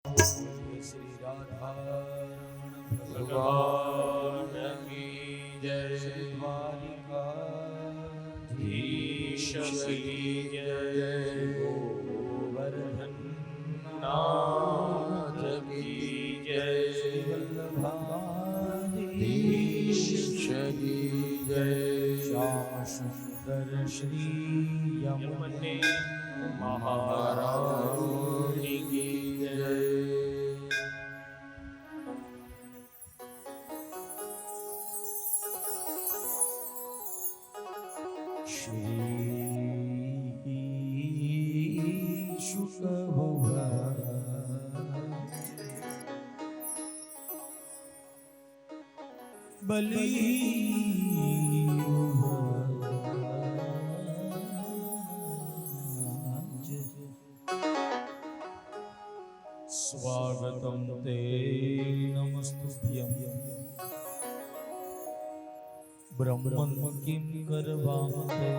श्री राधा भगवान की जय। श्री द्वारिकाधीश की जय। गोवर्धन नाथ की जय। श्री वल्लभाधीश की जय। श्याम सुंदर श्री यमुने महारानी की जय। श्री शुक बलि स्वागतं ते नमस्तुभ्यं ब्रह्मन् किं करवामते।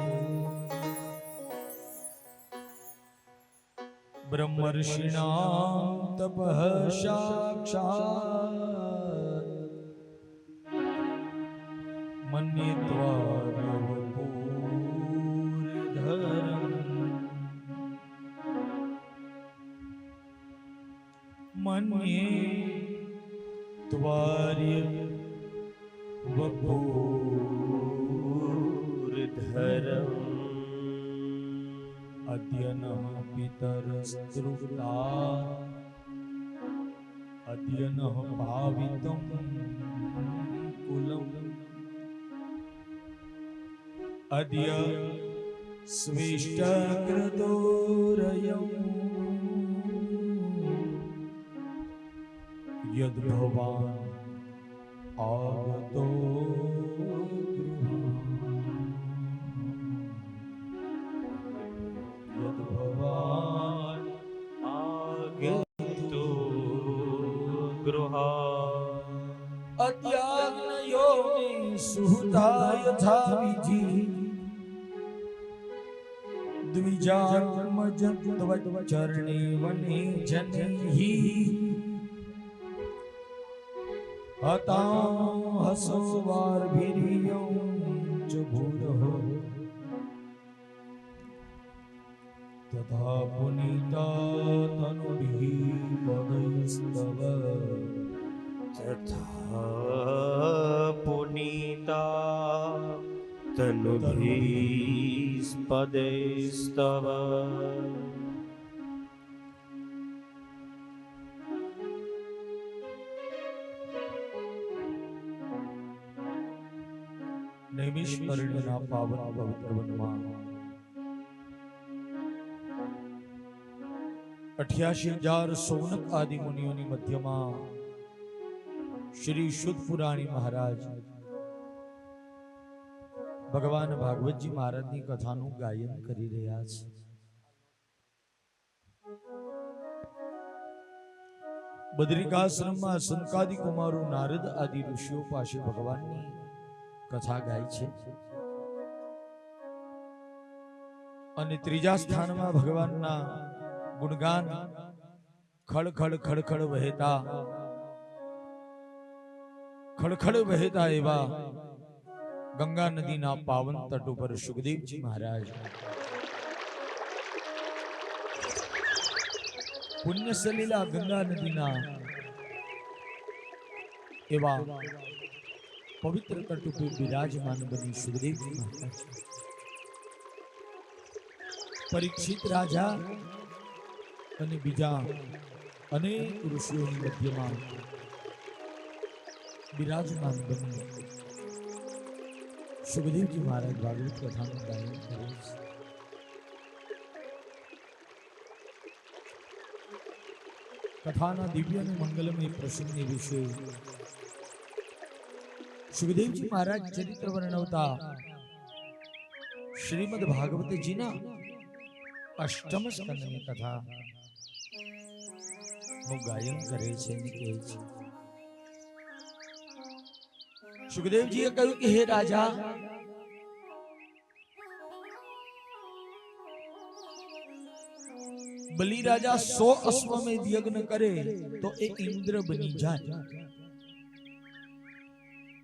ब्रह्मर्षिणां तपः साक्षात् मन्येत्वा नवपूर्धरम्। मन्ये त्वार्य वपूर्धरम्। अद्य नः पितरस्तृप्ता अद्य नः पावितं कुलम्। अद्य स्वेष्टक्रतोरयम् यद्भवान् आगतो यद्भवान् आगतो गृहात्। अद्याग्नयो मे सुहृदा यथा विधि द्विजात्मजत्वच्चरणे वने जनैः। हतां हसवार्भिर्यं च भूरः तथा पुनीता तनुभिः पदैस्तव। तथा पुनीता तनुभिः पदैस्तव। नैमिषारण्यना पावन पवित्र वનમાં 88,000 सोनक आदि मुनियों मध्यમાં श्री शुद्ध पुराणी महाराज भगवान भागवतजी महाराजની કથાનું ગાયન કરી રહ્યા છે। બદ્રિકાશ્રમમાં સંકાદી કુમારો નારદ આદિ ઋષિઓ પાસે ભગવાનની કથા ગાય છે અને ત્રીજા સ્થાનમાં ભગવાનના ગુણગાન ખળખળ ખળખળ વહેતા એવા ગંગા નદીના પાવન તટ ઉપર સુખદેવજી મહારાજ પુણ્ય સલીલા ગંગા નદીના એવા પવિત્ર તટ ઉપર બિરાજમાન બની સુખદેવજી મહારાજ પરીક્ષિત રાજા અને બીજા અનેક ઋષિઓની મધ્યમાં બિરાજમાન બની સુખદેવજી મહારાજ ભાગવત કથાનું ગાયન કરે છે। કથાના દિવ્ય અને મંગલમય પ્રસંગને વિશે સુખદેવજી મહારાજ ચરિત્ર વર્ણવતા શ્રીમદ ભાગવતજીના અષ્ટમ સ્કંદની કથા નું ગાયન કરે છે અને કહે છે। સુખદેવજીએ કહ્યું કે હે રાજા, બલિ રાજા 100 અશ્વમેધ યજ્ઞ કરે તો એ ઇન્દ્ર બની જાય,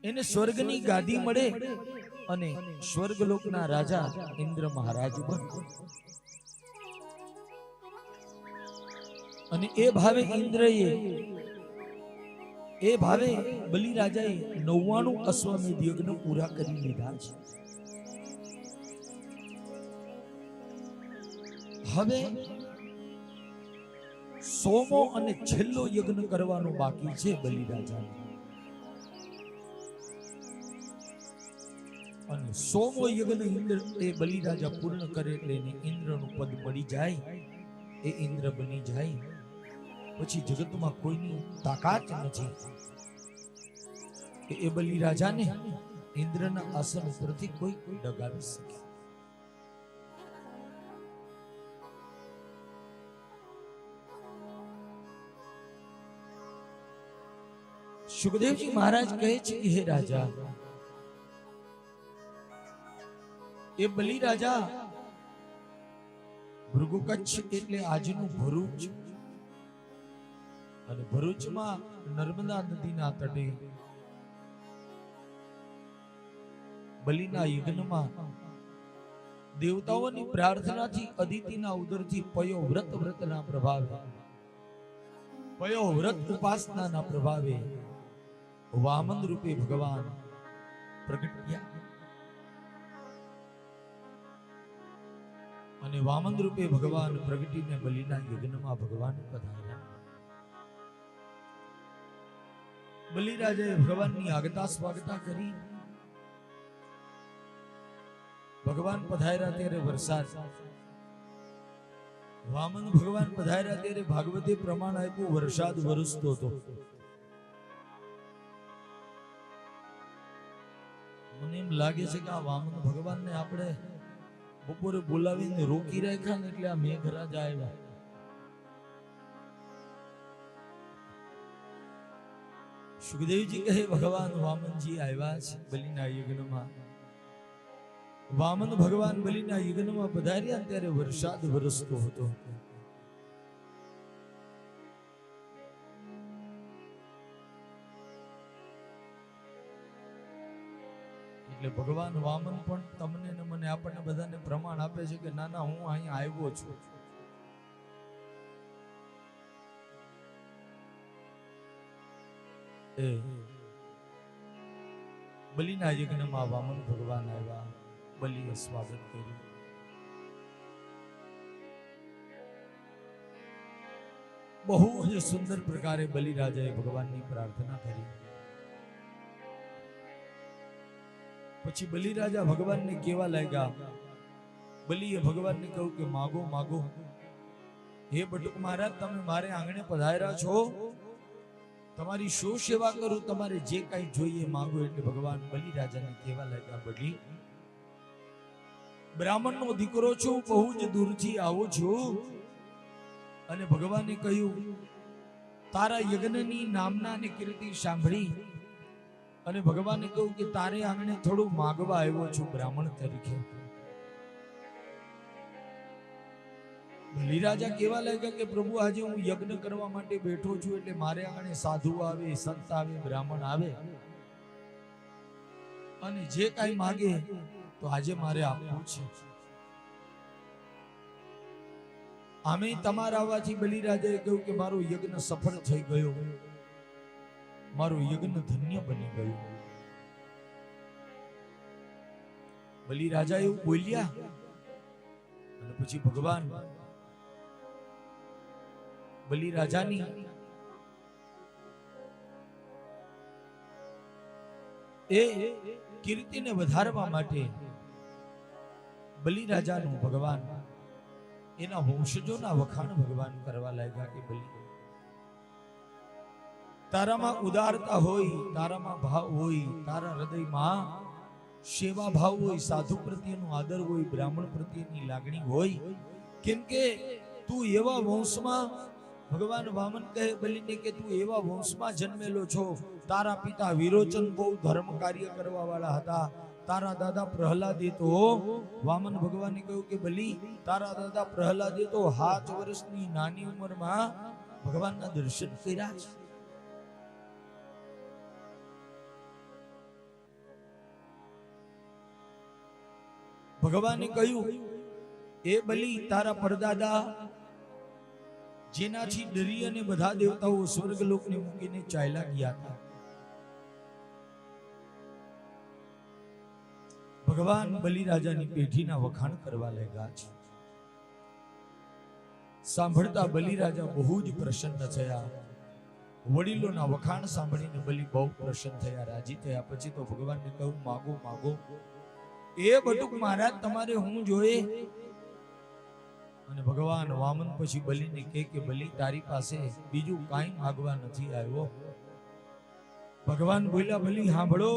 એને સ્વર્ગની ગાદી મળે અને સ્વર્ગલોકના રાજા ઇન્દ્ર મહારાજ બને. અને એ ભાવે ઇન્દ્રએ બલિ રાજાએ 99 અશ્વમેધ યજ્ઞ પૂરા કરી લીધા છે. હવે 100મો અને છેલ્લો યજ્ઞ કરવાનો બાકી છે બલિ રાજાને. અને 100મો યજ્ઞ ઇન્દ્ર એ બલિ રાજા પૂર્ણ કરે એટલે એને ઇન્દ્રનું પદ મળી જાય, એ ઇન્દ્ર બની જાય. પછી જગતમાં કોઈની તાકાત નથી કે એ બલિ રાજાને ઇન્દ્રના આસન ઉપરથી કોઈ ડગાવી શકે. સુખદેવજી મહારાજ કહે છે કે હે રાજા, એ બલિ રાજા ભૃગુ કચ્છ એટલે આજનું ભરૂચ, અને ભરૂચમાં નર્મદા નદીના તટે બલિના યજ્ઞમાં દેવતાઓની પ્રાર્થનાથી અદિતિના ઉદરથી પયો વ્રતના પ્રભાવે, પયો વ્રત ઉપાસનાના પ્રભાવે વામન રૂપે ભગવાન પ્રગટ થયા. અને વામન રૂપે ભગવાન પ્રગટીને બલિના યજ્ઞમાં ભગવાન પધાર્યા. બલિ રાજાએ ભગવાનની આગતા સ્વાગતા કરી. ભગવાન પધાર્યા ત્યારે વરસાદ, વામન ભગવાન પધાર્યા ત્યારે ભાગવતે પ્રમાણ આપ્યું, વરસાદ વરસતો હતો. મને એમ લાગે છે કે આ વામન ભગવાનને આપણે બપોરે બોલાવીને રોકી રાખ્યા ને એટલે આ મેઘરાજા આવ્યા. સુખદેવજી કહે ભગવાન વામનજી આવ્યા છે બલિના યજ્ઞમાં. વામન ભગવાન બલિના યજ્ઞમાં પધાર્યા ત્યારે વરસાદ વરસતો હતો. એટલે ભગવાન વામન પણ તમને ને મને આપણને બધાને પ્રમાણ આપે છે કે ના ના હું અહીંયા આવ્યો છું. એ બલિના યજ્ઞમાં વામન ભગવાન આવ્યા, બલિએ સ્વાગત કર્યું. બહુ જ સુંદર પ્રકારે બલિ રાજાએ ભગવાનની પ્રાર્થના કરી. પછી બલિ રાજા ભગવાનને કેવા લાગ્યા. બલિએ ભગવાનને કહ્યું કે માગો માગો. હે બટુક મહારાજ, તમે મારે આંગણે પધાર્યા છો, તમારી શું સેવા કરું, તમારે જે કઈ જોઈએ માગો. એટલે ભગવાન બલિ રાજાને કેવા લાગ્યા, બલિ બ્રાહ્મણનો દીકરો છું, બહુ જ દૂરથી આવું છું. અને ભગવાને કહ્યું, તારા યજ્ઞની નામના અને કીર્તિ સાંભળી અને ભગવાને કહ્યું કે તારે આંગણે થોડું માગવા આવ્યો છું બ્રાહ્મણ તરીકે. બલિ રાજા કેવા લાગ્યા કે પ્રભુ આજે હું યજ્ઞ કરવા માટે બેઠો છું, એટલે મારે આંગણે સાધુ આવે, સંત આવે, બ્રાહ્મણ આવે અને જે કાંઈ માગે તો આજે મારે આપવું છે. આમે તમારા આવવાથી બલિ રાજાએ કહ્યું કે મારો યજ્ઞ સફળ થઈ ગયો, મારું યજ્ઞ ધન્ય બની ગયું. બલિ રાજા એવું બોલ્યા અને પછી ભગવાન બલિ રાજાની એ કીર્તિને વધારવા માટે બલિ રાજાનું ભગવાન એના વંશજોના વખાણ ભગવાન કરવા લાગ્યા કે બલિ, તારામાં ઉદારતા હોય, તારામાં ભાવ હોય, તારા હૃદયમાં સેવા ભાવ હોય, સાધુ પ્રત્યેનો આદર હોય, બ્રાહ્મણ પ્રત્યેની લાગણી હોય. કેમ કે તું એવા વંશમાં, ભગવાન વામન કહે બલિને કે તું એવા વંશમાં જન્મેલો છો. તારા પિતા વિરોચન બહુ ધર્મ કાર્ય કરવા વાળા હતા, તારા દાદા પ્રહલાદે તો વામન ભગવાને કહ્યું કે બલી તારા દાદા પ્રહલાદે તો 7 વર્ષની નાની ઉંમરમાં ભગવાનના દર્શન કર્યા છે. ભગવાને કહ્યું એ બલી તારા પરદાદા જેનાથી ડરી અને બધા દેવતાઓ સ્વર્ગલોકને મૂકીને ચાલ્યા ગયા હતા. ભગવાન બલિરાજાની પેઠીના વખાણ કરવા લાગ્યા છે. સાંભળતા બલિરાજા બહુ જ પ્રસન્ન થયા. વડીલોના વખાણ સાંભળીને બલિ બહુ પ્રસન્ન થયા, રાજી થયા. પછી તો ભગવાનને કહ્યું માગો માગો. એ બટુક મહારાજ તમારે હું જોઈએ. અને ભગવાન વામન પછી બલિને કહે કે બલિ તારી પાસે બીજું કાંઈ માગવા નથી આવ્યો. ભગવાન બોલ્યા બલિ સાંભળો.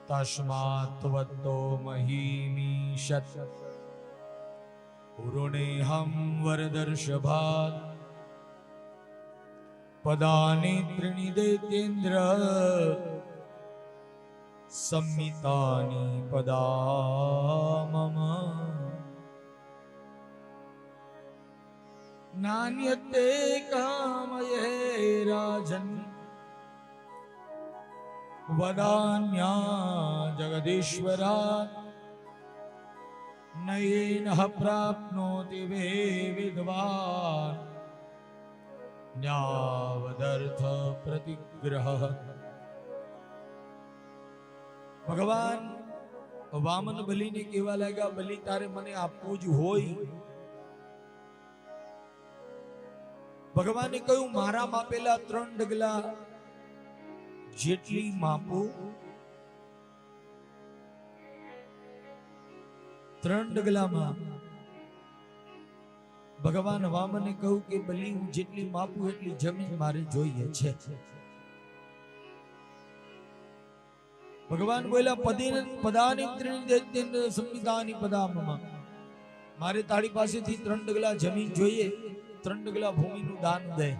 તસ્માત વત્તો મહિમીશત પુરુણેહમ વરદર્ષભાત પદાની ત્રિણિદેતેન્દ્ર સંમિતાની પદા મમ નાન્યતે કામયે રાજન વદાન્યા જગદીશ્વરા નયેન પ્રાપ્નોતિ વે વિદ્વાન ન્યાવદર્થ પ્રતિગ્રહ. ભગવાન વામન બલિને કહેવા લાગ્યા બલિ તારે મને આપવું જ હોય. ભગવાને કહ્યું મારા માપેલા 3 ડગલા જેટલી માપો. 3 ડગલામાં ભગવાન વામને કહ્યું કે બલિ હું જેટલી માપું એટલી જમીન મારે જોઈએ છે. ભગવાન બોલ્યા પદાની ત્રિણિદેતેન્દ્ર સંમિતાની પદા મમ. મારે તારી પાસેથી 3 ડગલા જમીન જોઈએ, 3 ડગલા ભૂમિનું દાન દે.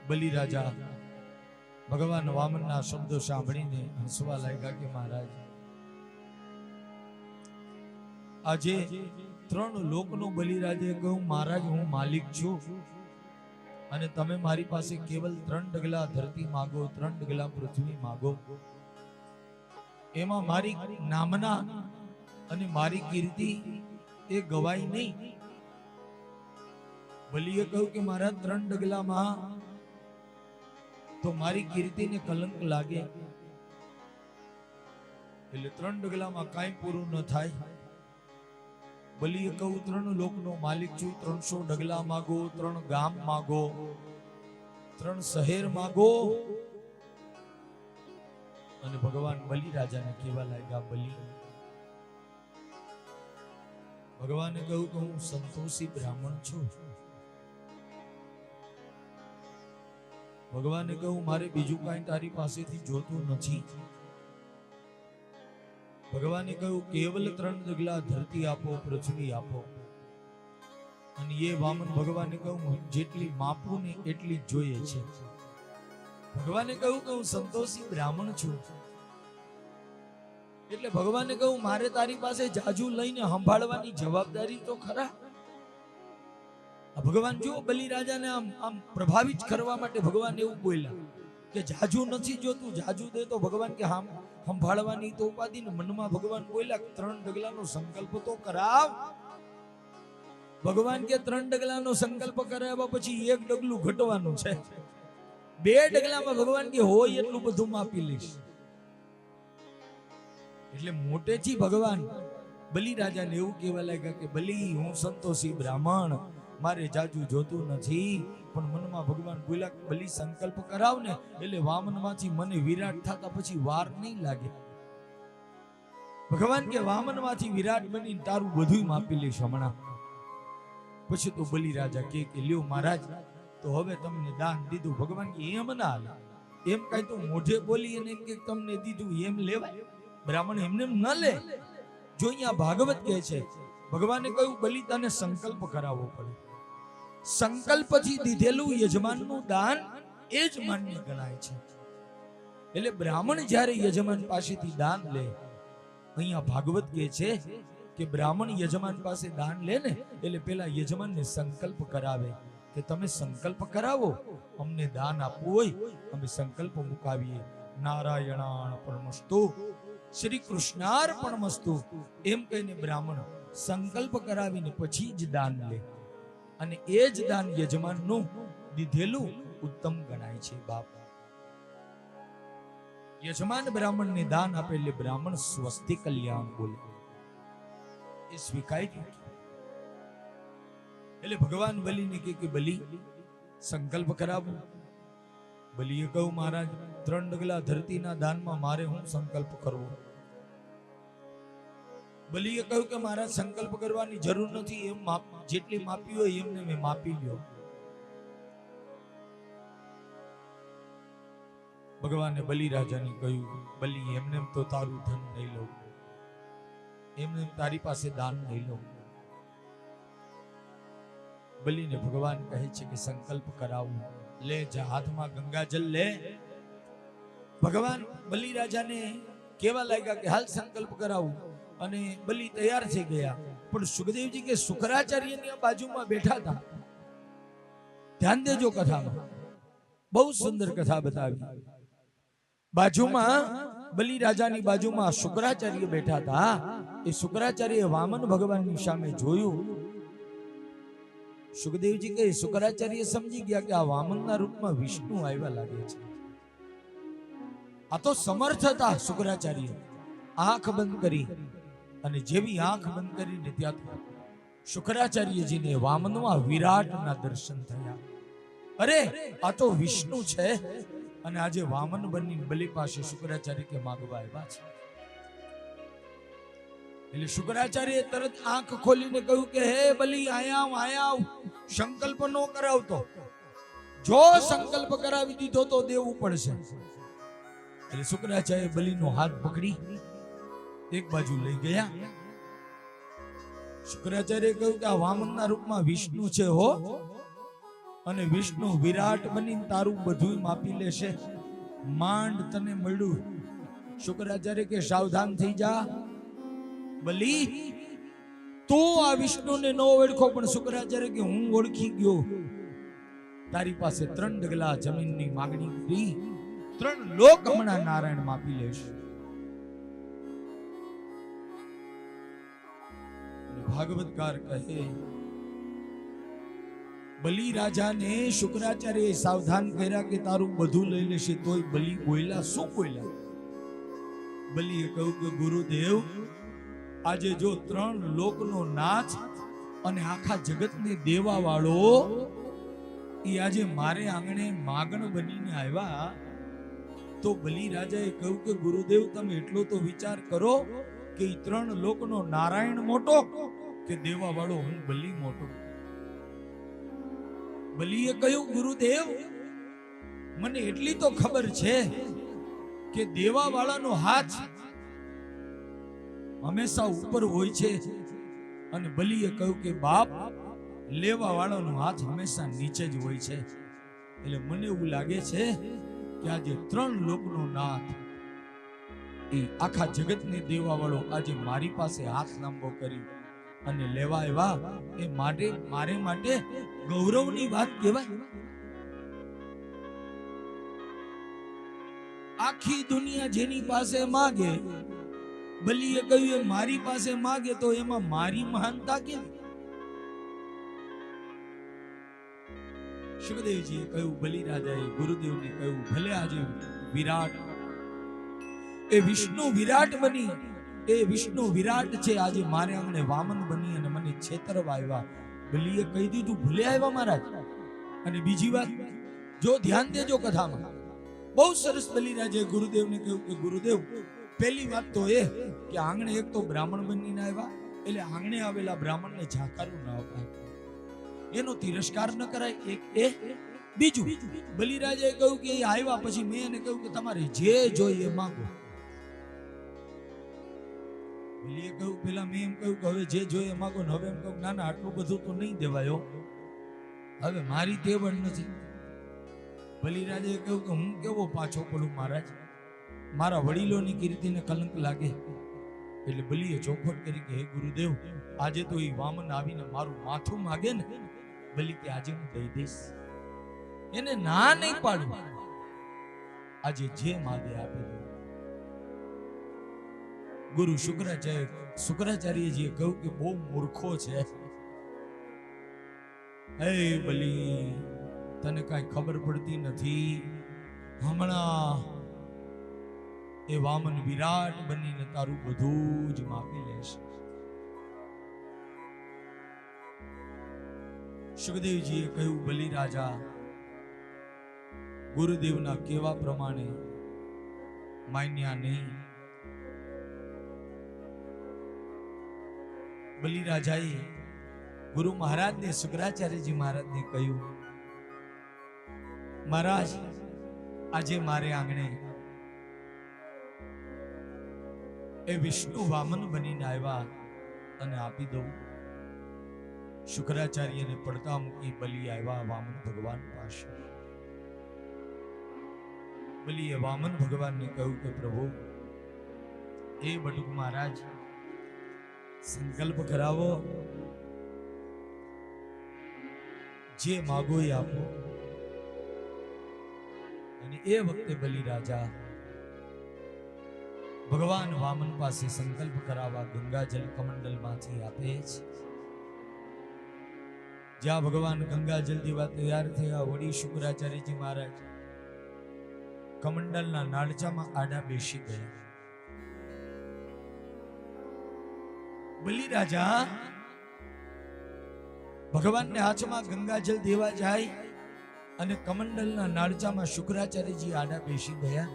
બલિરાજા ભગવાન વામનના શબ્દો સાંભળીને હસવા લાગ્યા કે મહારાજ આજે 3 લોકનો બલિરાજે કહ્યું મહારાજ હું માલિક છું અને તમે મારી પાસે કેવલ 3 ડગલા ધરતી માગો, 3 ડગલા પૃથ્વી માગો. એમાં મારી નામના અને મારી કીર્તિ એ ગવાય નહીં. બલિએ કહ્યું કે મારા 3 ડગલામાં તો મારી કીર્તિને કલંક લાગે, એટલે 3 ડગલામાં કાંઈ પૂરું ન થાય. બલિએ કહ્યું 3 લોકનો માલિક છું, 300 ડગલા માગો, 3 ગામ માગો, 3 શહેર માગો. અને ભગવાન બલિરાજાને કહેવા લાગ્યા બલિ ભગવાને કહ્યું કે હું સંતોષી બ્રાહ્મણ છું. ભગવાને કહ્યું મારે બીજું કાંઈ તારી પાસેથી જોતું નથી. ભગવાને કહ્યું કેવલ 3 ડગલા ધરતી આપો, પૃથ્વી આપો. અને એ વામન ભગવાને કહ્યું જેટલી માપું ને એટલી જ જોઈએ છે. ભગવાને કહ્યું કે હું સંતોષી બ્રાહ્મણ છું. એટલે ભગવાને કહ્યું મારે તારી પાસે જાજુ લઈને સંભાળવાની જવાબદારી તો ખરા. ભગવાન જો બલિરાજાને આમ પ્રભાવિત કરવા માટે ભગવાન એવું બોલ્યા કે જાજુ નથી જોતું, જાજુ દે તો ભગવાન કે હામ સંભાળવાની તો ઉપાધિ ને. મનમાં ભગવાન બોલ્યા 3 ડગલાનો સંકલ્પ તો કરાવ. ભગવાન કે 3 ડગલાનો સંકલ્પ કરાવ્યા પછી 1 ડગલું ઘટવાનું છે. 2 ડગલામાં ભગવાન કે હોય એટલું બધું માપી લઈશ. એટલે મોટેથી ભગવાન બલિરાજાને એવું કહેવા લાગ્યા કે બલિ હું સંતોષી બ્રાહ્મણ, મારે જાજુ જોતું નથી. પણ મનમાં ભગવાન બોલ્યા બલિ સંકલ્પ કરાવ ને એટલે વામનમાંથી મને વિરાટ થતા પછી વાર નહીં લાગે. ભગવાન કે વામનમાંથી વિરાટ બનીને તારું બધું માપી લઈશ હમણાં. પછી તો બલિરાજા કે લ્યો મહારાજ તો હવે તમને દાન દીધું. ભગવાન કે એમ ના હાલે, એમ કઈ તો મોઢે બોલી અને એમ કે તમને દીધું એમ લેવાય? બ્રાહ્મણ એમને ન લે. જો અહીંયા ભાગવત કહે છે ભગવાને કહ્યું બલિ તને સંકલ્પ કરાવવો પડે. સંકલ્પથી દીધેલું યજમાનનું દાન એ જ માન્ય ગણાય છે. એટલે બ્રાહ્મણ જ્યારે યજમાન પાસેથી દાન લે, અહીંયા ભાગવત કહે છે કે બ્રાહ્મણ યજમાન પાસે દાન લે ને એટલે પેલા યજમાનને સંકલ્પ કરાવે કે તમે સંકલ્પ કરાવો, અમને દાન આપવું હોય અમે સંકલ્પ મુકાવીએ. નારાયણાર્પણમસ્તુ, શ્રી કૃષ્ણાર્પણમસ્તુ એમ કહીને બ્રાહ્મણ સંકલ્પ કરાવીને પછી જ દાન લે, અને એ જ દાન યજમાનનું દીધેલું ઉત્તમ ગણાય છે. બાપ યજમાન બ્રાહ્મણને દાન આપે એટલે બ્રાહ્મણ સ્વસ્તિ કલ્યાણ બોલે, એ સ્વીકાર્ય. એટલે ભગવાન બલિને કે બલિ સંકલ્પ કરાવો. બલિએ કહ્યું મહારાજ 3 ડગલા ધરતીના દાનમાં મારે હું સંકલ્પ કરવો. બલિએ કહ્યું કે મહારાજ સંકલ્પ કરવાની જરૂર નથી, એમ જેટલી માપી હોય એમને મેં માપી લ્યો. ભગવાને બલિ રાજાને કહ્યું બલિ એમને તો તારું ધન નહીં લઉં, એમને તારી પાસે દાન નહીં લઉં. બલિને ભગવાન કહે છે કે સંકલ્પ કરાવું, લે જા હાથમાં ગંગાજલ લે. ભગવાન બલિ રાજાને કેવા લાગ્યા કે હાલ સંકલ્પ કરાવું, અને બલિ તૈયાર થઈ ગયા. પણ સુખદેવજી કે શુક્રાચાર્યની બાજુમાં બેઠા હતા. ધ્યાન દેજો કથામાં, બહુ સુંદર કથા બતાવી. બાજુમાં બલિ રાજાની બાજુમાં શુક્રાચાર્ય બેઠા હતા. એ શુક્રાચાર્ય વામન ભગવાનની સામે જોયું. સુખદેવજી કહે શુક્રાચાર્ય સમજી ગયા કે આ વામનના રૂપમાં વિષ્ણુ આવ્યા લાગે છે. આ તો સમર્થ હતા શુક્રાચાર્ય. આંખ બંધ કરી, અને જેવી આંખ બંધ કરીને ત્યાં શુક્રાચાર્યજીને વામનમાં વિરાટના દર્શન થયા. અરે આ તો વિષ્ણુ છે, અને આજે વામન બની બલિ પાસે શુક્રાચાર્ય કે માગવા આવ્યા છે. એટલે શુક્રાચાર્ય તરત આંખ ખોલીને કહ્યું કે હે બલિ આયા આવ, સંકલ્પ નો કરાવતો, જો સંકલ્પ કરાવી દીધો તો દેવું પડશે. એટલે શુક્રાચાર્ય બલિનો હાથ પકડી એક બાજુ લઈ ગયા. શુક્રાચાર્ય કહ્યું કે આ વામનના રૂપમાં વિષ્ણુ છે હો, અને વિષ્ણુ વિરાટ બનીને તારું બધું માપી લેશે. માંડ તને મળ્યું. શુક્રાચાર્ય કે સાવધાન થઈ જા બલિ, તો આ વિષ્ણુને ન ઓળખો, પણ શુક્રાચાર્ય કે હું ઓળખી ગયો. તારી પાસે 3 ડગલા જમીનની માગણી કરી, 3 લોક હમણાં નારાયણ માપી લેશે. ભાગવતકાર કહે બલિ રાજાને શુક્રાચાર્ય સાવધાન કર્યા કે તારું બધું લઈ લેશે, તોય બલિ બોલ્યા. શું બોલ્યા? બલિએ કહ્યું કે ગુરુદેવ, આજે જો 3 લોકનો નાથ અને આખા જગતને દેવા વાળો એ આજે મારે આંગણે માગણ બનીને આવ્યા, તો બલિ રાજાએ કહ્યું કે ગુરુદેવ તમે એટલો તો વિચાર કરો કે 3 લોકનો નારાયણ મોટો કે દેવા વાળો હું બલિ મોટો. બલિએ કહ્યું ગુરુદેવ મને એટલી તો ખબર છે કે દેવા વાળાનો હાથ હંમેશા ઉપર હોય છે, અને બલિએ કહ્યું કે બાપ લેવા વાળાનો હાથ હંમેશા નીચે જ હોય છે. એટલે મને એવું લાગે છે કે આજે 3 લોકનો નાથ એ આખા જગતને દેવા વાળો આજે મારી પાસે હાથ લાંબો કરી અને લેવા આવ્યા, એ મારે માટે ગૌરવની વાત કહેવાય. આખી દુનિયા જેની પાસે માગે, બલિએ કહ્યું મારી પાસે માગે તો એમાં મારી મહાનતા કેવી? સુખદેવજીએ કહ્યું, બલિ રાજાએ ગુરુદેવને કહ્યું ભલે આજે વિરાટ એ વિષ્ણુ વિરાટ બની, એ વિષ્ણુ વિરાટ છે, આજે મારે આંગણે વામન બની અને મને છેતરવા આવ્યા. બલિએ કહી દીધું ભલે આવ્યા મહારાજ. અને બીજી વાત જો ધ્યાન દેજો કથામાં, બહુ સરસ બલિ રાજાએ ગુરુદેવને કહ્યું કે ગુરુદેવ પહેલી વાત તો એ કે આંગણે એક તો બ્રાહ્મણ બનીને આવ્યા, એટલે આંગણે આવેલા બ્રાહ્મણને જાકારું ન અપાય, એનો તિરસ્કાર ન કરાય. એક એ બીજું બલિ રાજાએ કહ્યું કે એ આવ્યા પછી મેં એને કહ્યું કે તમારે જે જોઈએ એ માંગો. બલિએ કહ્યું પેલા મેં એમ કહ્યું કે હવે જે જોઈએ માંગો ને, હવે એમ કહું ના ના આટલું બધું તો નહીં દેવાયો. હવે મારી તેવડ નથી. બલિરાજે કહ્યું કે હું કેવો પાછો પડું મહારાજ, મારા વડીલોની કીર્તિને કલંક લાગે. એટલે બલિએ ચોખવટ કરી કે હે ગુરુદેવ, આજે તો એ વામન આવીને મારું માથું માગે ને, બલિ કે આજે હું દઈ દઈશ, એને ના નહીં પાડું, આજે જે માગે આપી દઉં. ગુરુ શુક્રાચાર્યજીએ કહ્યું કે બહુ મૂર્ખો છે. હે બલિ, તને કાંઈ ખબર પડતી નથી. હમણાં એ વામન વિરાટ બનીને તારું બધું જ માપી લેશે. સુખદેવજીએ કહ્યું, બલિ રાજા, ગુરુદેવના કેવા પ્રમાણે માન્યા નહીં. બલિ રાજાએ ગુરુ મહારાજને, શુક્રાચાર્યજી મહારાજને કહ્યું, મહારાજ, આજે મારે આંગણે એ વિષ્ણુ વામન બનીને આવ્યા અને આપી દઉં. શુક્રાચાર્યને પડતા મૂકી બલિ આવ્યા વામન ભગવાન પાસે. બલિએ વામન ભગવાનને કહ્યું કે પ્રભુ, એ બટુક મહારાજ, સંકલ્પ કરાવો, જે માગો એ આપો. અને એ વખતે બલિ રાજા ભગવાન વામન પાસે સંકલ્પ કરાવવા ગંગાજલ કમંડલમાંથી આપે છે. જ્યાં ભગવાન ગંગાજલ દેવા તૈયાર થયા, વળી શુક્રાચાર્યજી મહારાજ કમંડલના નાળચામાં આડા બેસી ગયા. બલિ રાજા ભગવાનને હાથમાં ગંગાજલ દેવા જાય અને કમંડલના નાળચામાં શુક્રાચાર્યજી આડા બેસી ગયા.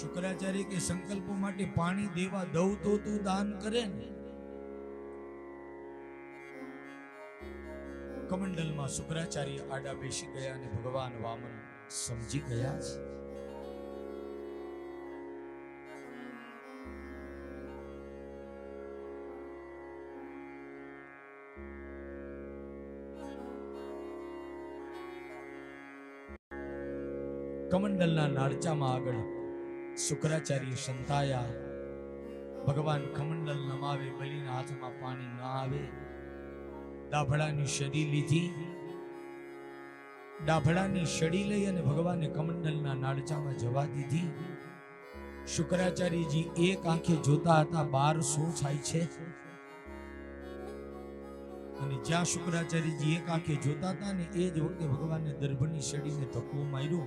શુક્રાચાર્ય કે સંકલ્પો માટે પાણી દેવા દઉં તો તું દાન કરે ને. કમંડલમાં શુક્રાચાર્ય આડા બેસી ગયા અને ભગવાન વામન સમજી ગયા છે. કમંડલના નાળચામાં આગળ શુક્રાચાર્ય સંતાયા. ભગવાન કમંડલ નમાવે, બલિના હાથમાં પાણી ન આવે. ડાભડાની શડી લીધી, ડાભડાની શડી લઈ અને ભગવાને કમંડલના નાળચામાં જવા દીધી. શુક્રાચાર્યજી એક આંખે જોતા હતા બહાર શું થાય છે. અને જ્યાં શુક્રાચાર્યજી એક આંખે જોતા હતા ને, એ જ વખતે ભગવાને દર્ભની શડીને ધક્કો માર્યો.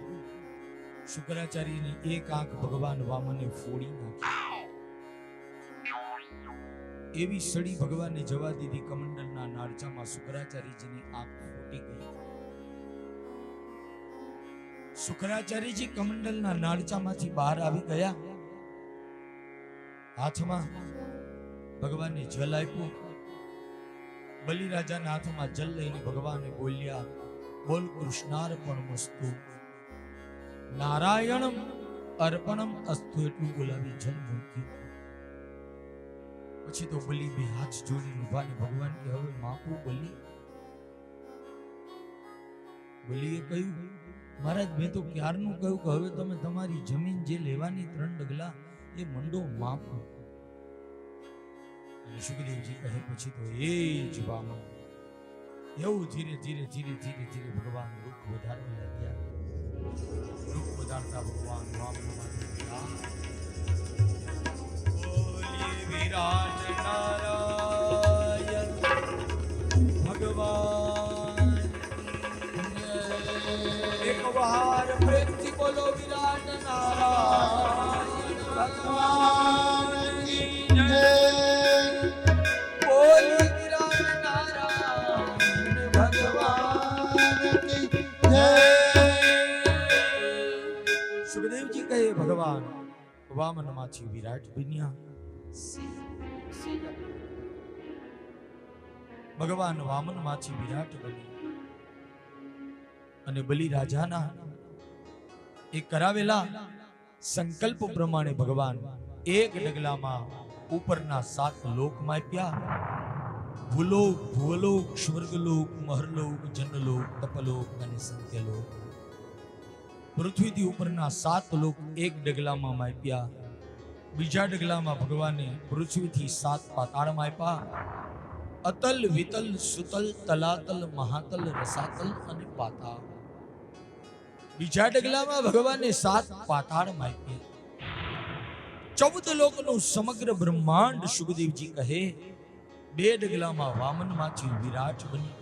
શુક્રાચાર્યની એક આંખ ભગવાન વામને ફોડી નાખી. એવી સડી ભગવાને જવા દીધી. કમંડલના નાળચામાં શુક્રાચાર્યજીની આંખ ફૂટી ગઈ. શુક્રાચાર્યજી કમંડલના નાળચામાંથી બહાર આવી ગયા. હાથમાં ભગવાનને જલ આપ્યું. બલિ રાજાના હાથમાં જલ લઈને ભગવાને બોલ્યા, બોલ કૃષ્ણાર્પણમસ્તુ, નારાયણમ અર્પણમ અસ્તુ. એટલું બોલાવી જલ મૂક્યું. પછી તો બલિ બે હાથ જોડીને ઉભા ને ભગવાન કે હવે માપું. બલિએ કહ્યું, મહારાજ, મેં તો ક્યારનું કહ્યું કે હવે તમે તમારી જમીન જે લેવાની 3 ડગલા એ મંડો માપો. અને સુખદેવજી કહે પછી તો એ જ વામન. એવું ધીરે ધીરે ધીરે ધીરે ધીરે ભગવાન રૂપ વધારવા લાગ્યા. રૂપ વધારતા ભગવાન વિરાટ નારાયણ ભગવાન. એક વાર પ્રેમથી બોલો, વિરાટ નારાયણ ભગવાન કી જય. બોલી વિરાટ નારાયણ ભગવાન કી જય. સુખદેવજી કહે, ભગવાન વામનમાંથી વિરાટ બન્યા. ભગવાન વામનમાંથી વિરાટ બની અને બલિ રાજાના એ કરાવેલા સંકલ્પ પ્રમાણે ભગવાન એક ડગલામાં ઉપરના 7 લોક માપ્યા. ભૂલોક, ભુવલોક, સ્વર્ગલોક, મહરલોક, જનલોક, તપલોક અને સંખ્યલોક. પૃથ્વીથી ઉપરના 7 લોક એક ડગલામાં માપ્યા. બીજા ડગલામાં ભગવાને પૃથ્વીથી 7 પાતાળ માપ્યા. અતલ, વિતલ, સુતલ, તલાતલ, મહાતલ, રસાતલ અને પાતાળ. બીજા ડગલામાં ભગવાને 7 પાતાળ માપ્યા. 14 લોકનું સમગ્ર બ્રહ્માંડ સુખદેવજી કહે 2 ડગલામાં વામનમાંથી વિરાટ બની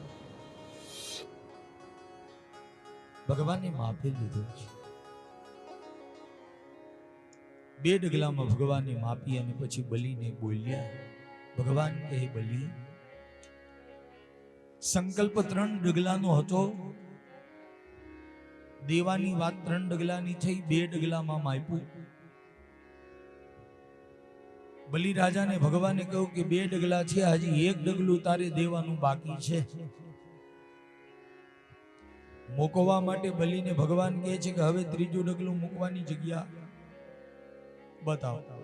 ભગવાને માપી લીધું છે. 2 ડગલામાં ભગવાને માપી અને પછી બલીને બોલ્યા. ભગવાન કહે, બલી, સંકલ્પ 3 ડગલાનો હતો. દેવાની વાત 3 ડગલાની થઈ, 2 ડગલામાં માપ્યું. બલી રાજાને ભગવાને કહ્યું કે 2 ડગલા છે, હજી 1 ડગલું તારે દેવાનું બાકી છે. મૂકવા માટે બલીને ભગવાન કહે છે કે હવે 3જું ડગલું મૂકવાની જગ્યા બતાવો.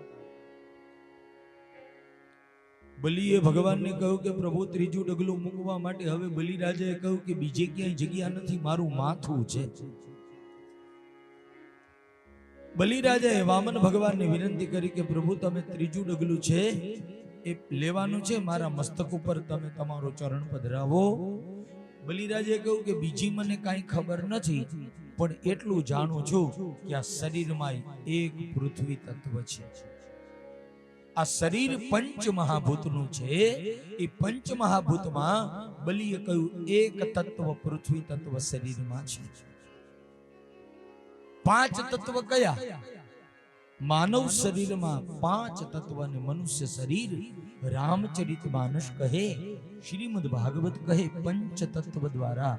બલીએ ભગવાનને કહ્યું કે પ્રભુ 3જું ડગલું મૂકવા માટે હવે બલી રાજાએ કહ્યું કે બીજે ક્યાંય જગ્યા નથી, મારું માથું છે. બલી રાજાએ વામન ભગવાનને વિનંતી કરી કે પ્રભુ તમે 3જું ડગલું છે એ લેવાનું છે, મારા મસ્તક ઉપર તમે તમારો ચરણ પધરાવો. બલિરાજે કહ્યું કે બીજી મને કાંઈ ખબર નથી, પણ એટલું જાણું છું કે આ શરીરમાં એક પૃથ્વી તત્વ છે. આ શરીર પંચ મહાભૂતનું છે. એ પંચ મહાભૂતમાં બલિએ કહ્યું એક તત્વ પૃથ્વી તત્વ શરીરમાં છે. 5 તત્વ કયા? માનવ શરીરમાં 5 તત્વ અને મનુષ્ય શરીર રામચરિત માનસ કહે, શ્રીમદ ભાગવત કહે, પંચ તત્વ દ્વારા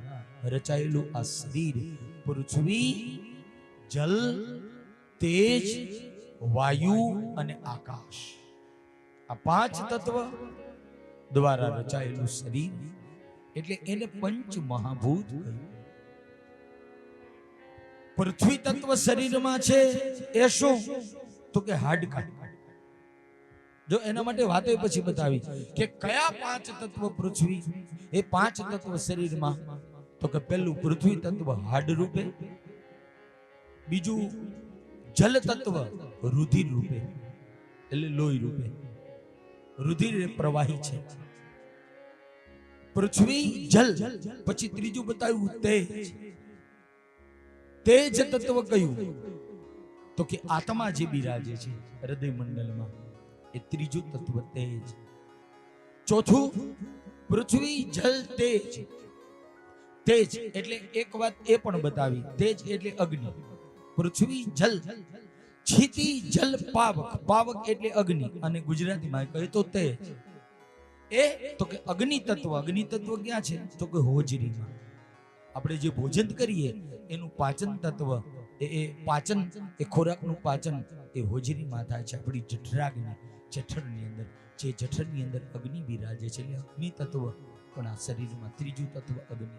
રચાયેલું આ શરીર પૃથ્વી, જલ, તેજ, વાયુ અને આકાશ, આ 5 તત્વ દ્વારા રચાયેલું શરીર, એટલે એને પંચ મહાભૂત કહ્યું. પૃથ્વી તત્વ શરીરમાં છે એ શું? તો કે હાડકા. જો એના માટે વાતો પછી બતાવી કે કયા 5 તત્વ પૃથ્વી, એ 5 તત્વ શરીરમાં, તો કે પહેલું પૃથ્વી તત્વ હાડ રૂપે, બીજું જલ તત્વ રુધિર રૂપે, એટલે લોહી રૂપે, રુધિર પ્રવાહી છે. પૃથ્વી, જલ, પછી ત્રીજું બતાવ્યું તેજ. તેજ તત્વ કયું? તો કે આત્મા જે બિરાજે છે હૃદય મંડળમાં, એ ત્રીજું તત્વ તેજ. ચોથું પૃથ્વી, જલ, તેજ. તેજ એટલે એક વાત એ પણ બતાવી, તેજ એટલે અગ્નિ. પૃથ્વી, જલ, क्षिति जल पावक, पावक એટલે અગ્નિ અને ગુજરાતીમાં કહે તો તેજ. એ તો કે અગ્નિ તત્વ ક્યાં છે? તો કે હોજરીમાં. આપણે જે ભોજન કરીએ એનું પાચન તત્વ, એ પાચન, એ ખોરાકનું પાચન એ હોજરીમાં થાય છે, આપણી જઠરાગ્નિ, જઠરની અંદર. જે જઠરની અંદર અગ્નિ બિરાજે છે, એટલે અગ્નિ તત્વ પણ આ શરીરમાં. ત્રીજું તત્વ અગ્નિ.